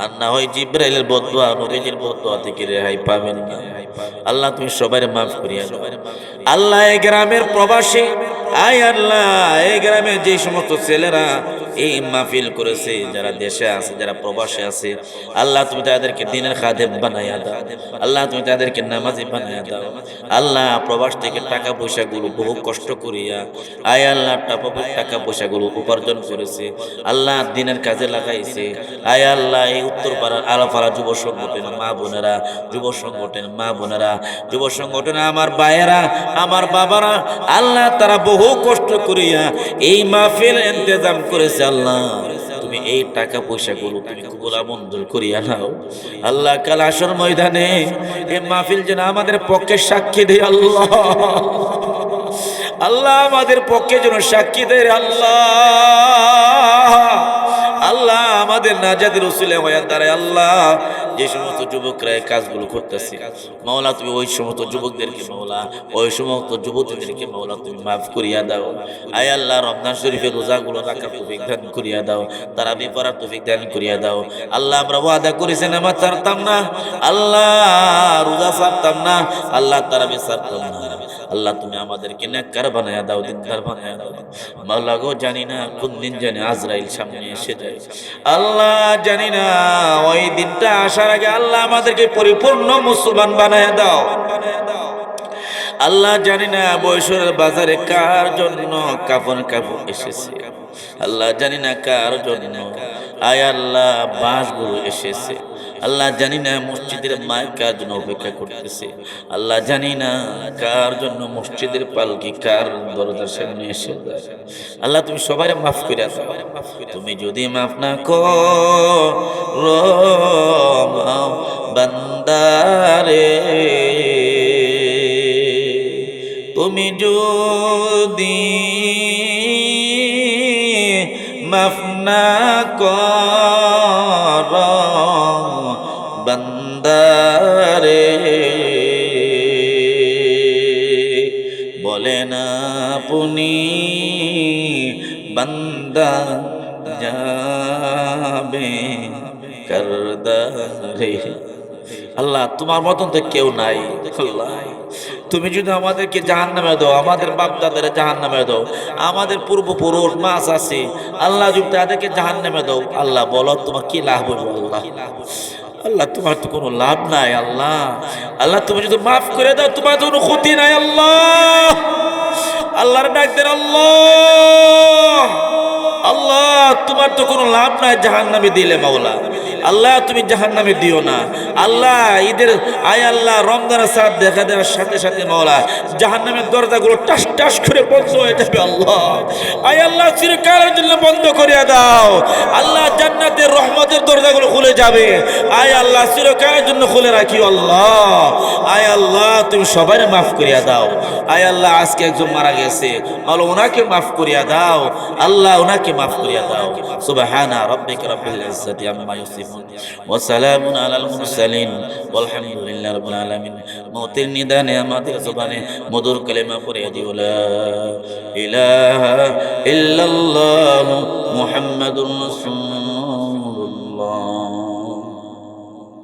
A: আর না হয় জিব্রাইলের বদদুয়া নবীজির বদদুয়া থেকে রেহাই পাবেন না। আল্লাহ তুমি সবাই মাফ করিয়া দাও। আল্লাহ এই গ্রামের প্রবাসী, আয় আল্লাহ এই গ্রামের যে সমস্ত ছেলেরা এই মাহফিল করেছে, যারা দেশে আছে, যারা প্রবাসে আছে, আল্লাহ তুমি তাদেরকে দিনের খাদেম বানাইয়া দাও। আল্লাহ তুমি তাদেরকে নামাজি বানাইয়া দাও। আল্লাহ প্রবাস থেকে টাকা পয়সা গুলো বহু কষ্ট করিয়া আয় আল্লাহ টাকা পয়সা গুলো উপার্জন করেছে, আল্লাহ দিনের কাজে লাগাইছে। আয় আল্লাহ এই উত্তরপাড়ার আলাপাড়া যুব সংগঠনের মা বোনেরা, যুব সংগঠনের মা বোনেরা, যুব সংগঠনে আমার ভাইয়েরা, আমার বাবারা, আল্লাহ তারা বহু কষ্ট করিয়া এই মাহফিল ইন্তজাম করেছে। আল্লাহ তুমি এই টাকা পয়সা গুলো তুমি কবুল মঞ্জুর করিয়া নাও। আল্লাহ কাল আসর ময়দানে এই মাহফিল যেন আমাদের পক্ষে সাক্ষী দেয়। আল্লাহ আল্লাহ আমাদের পক্ষে যেন সাক্ষী দেয়। আল্লাহ আল্লাহ আমাদের নাজাতের উসিলা হয়ে দাঁড়ায়। আল্লাহ যে সমস্ত যুবকরা এই কাজগুলো করতেছে, মাওলা তুমি ওই সমস্ত যুবকদেরকে, মাওলা ওই সমস্ত যুবতীদেরকে মাওলা তুমি মাফ করিয়া দাও। আয় আল্লাহ রমজান শরীফের রোজাগুলো রাখার তৌফিক দান করিয়া দাও, তারাবি পড়ার তৌফিক দান করিয়া দাও। আল্লাহ আমরা ওয়াদা করেছি নামাজ ছাড়তাম না, আল্লাহ রোজা ছাড়তাম না, আল্লাহ তারাবি ছাড়তাম না। আল্লাহ তুমি আমাদেরকে নেককার বানায়া দাও, দিনদার বানায়া দাও। মাওলা গো জানি না কোন দিন জানি আজরাইল সামনে এসে যায়। আল্লাহ জানি না ওই দিনটা আসার আগে আল্লাহ আমাদেরকে পরিপূর্ণ মুসলমান বানায়া দাও। আল্লাহ জানি না বৈশরের বাজারে কার জন্য কাফন এসেছে, আল্লাহ জানি না কার জন্য আয় আল্লাহ বাঁশগুলো এসেছে, আল্লাহ জানি না মসজিদের মাইক কার জন্য অপেক্ষা করতেছে, আল্লাহ জানি না কার জন্য মসজিদের পালকি কার দরজার সামনে এসে যায়। আল্লাহ তুমি সবাই মাফ করে দাও। তুমি যদি মাফ না করো বান্দারে, তুমি যদি মাফ না করো বান্দারে, বলেন আপনি বান্দা যাবে কারদারে। আল্লাহ তোমার মতন তো কেউ নাই। আল্লাহ তুমি যদি আমাদেরকে জাহান্নামে দাও, আমাদের বাপ দাদাদের জাহান্নামে দাও, আমাদের পূর্বপুরুষ মাস আছে, আল্লাহ যদি তাদেরকে জাহান্নামে দাও, আল্লাহ বলো তোমার কি লাভ হইব? আল্লাহ আল্লাহ তোমার তো কোনো লাভ নাই। আল্লাহ আল্লাহ তুমি যদি মাফ করে দাও তোমার তো কোনো ক্ষতি নাই। আল্লাহ আল্লাহর ডাক দেন। আল্লাহ আল্লাহ তোমার তো কোনো লাভ নাই জাহান্নামে দিলে। মাওলা আল্লাহ তুমি জাহান্নামে দিও না। আল্লাহ ঈদের আয় আল্লাহ রমজানের সাথ দেখা দেওয়ার সাথে সাথে মাওলা জাহান্নামের দরজাগুলো টাস টাস করে বন্ধ হয়ে যাবে। আল্লাহ আয় আল্লাহ চিরকালের জন্য বন্ধ করিয়া দাও। আল্লাহ জান্নাতের রহমতের দরজাগুলো খুলে যাবে। আয় আল্লাহ চিরকালের জন্য খুলে রাখিও। আল্লাহ আয় আল্লাহ তুমি সবাই মাফ করিয়া দাও। আয় আল্লাহ আজকে একজন মারা গেছে, আল্লাহ ওনাকে মাফ করিয়া দাও। আল্লাহ ওনাকে মাফ করিয়া দাও। সুবহানা রাব্বিকা রাব্বিল ইজ্জাতি আম্মা ইয়াসিফুন ওয়া সালামুন আলাল মুরসালিন ওয়ালহামদুলিল্লাহি রাব্বিল আলামিন। মওতের নিদানে আমাদের জবানে মধুর কালেমা পড়িয়া দিও, লা ইলাহা ইল্লাল্লাহু মুহাম্মাদুর রাসূল।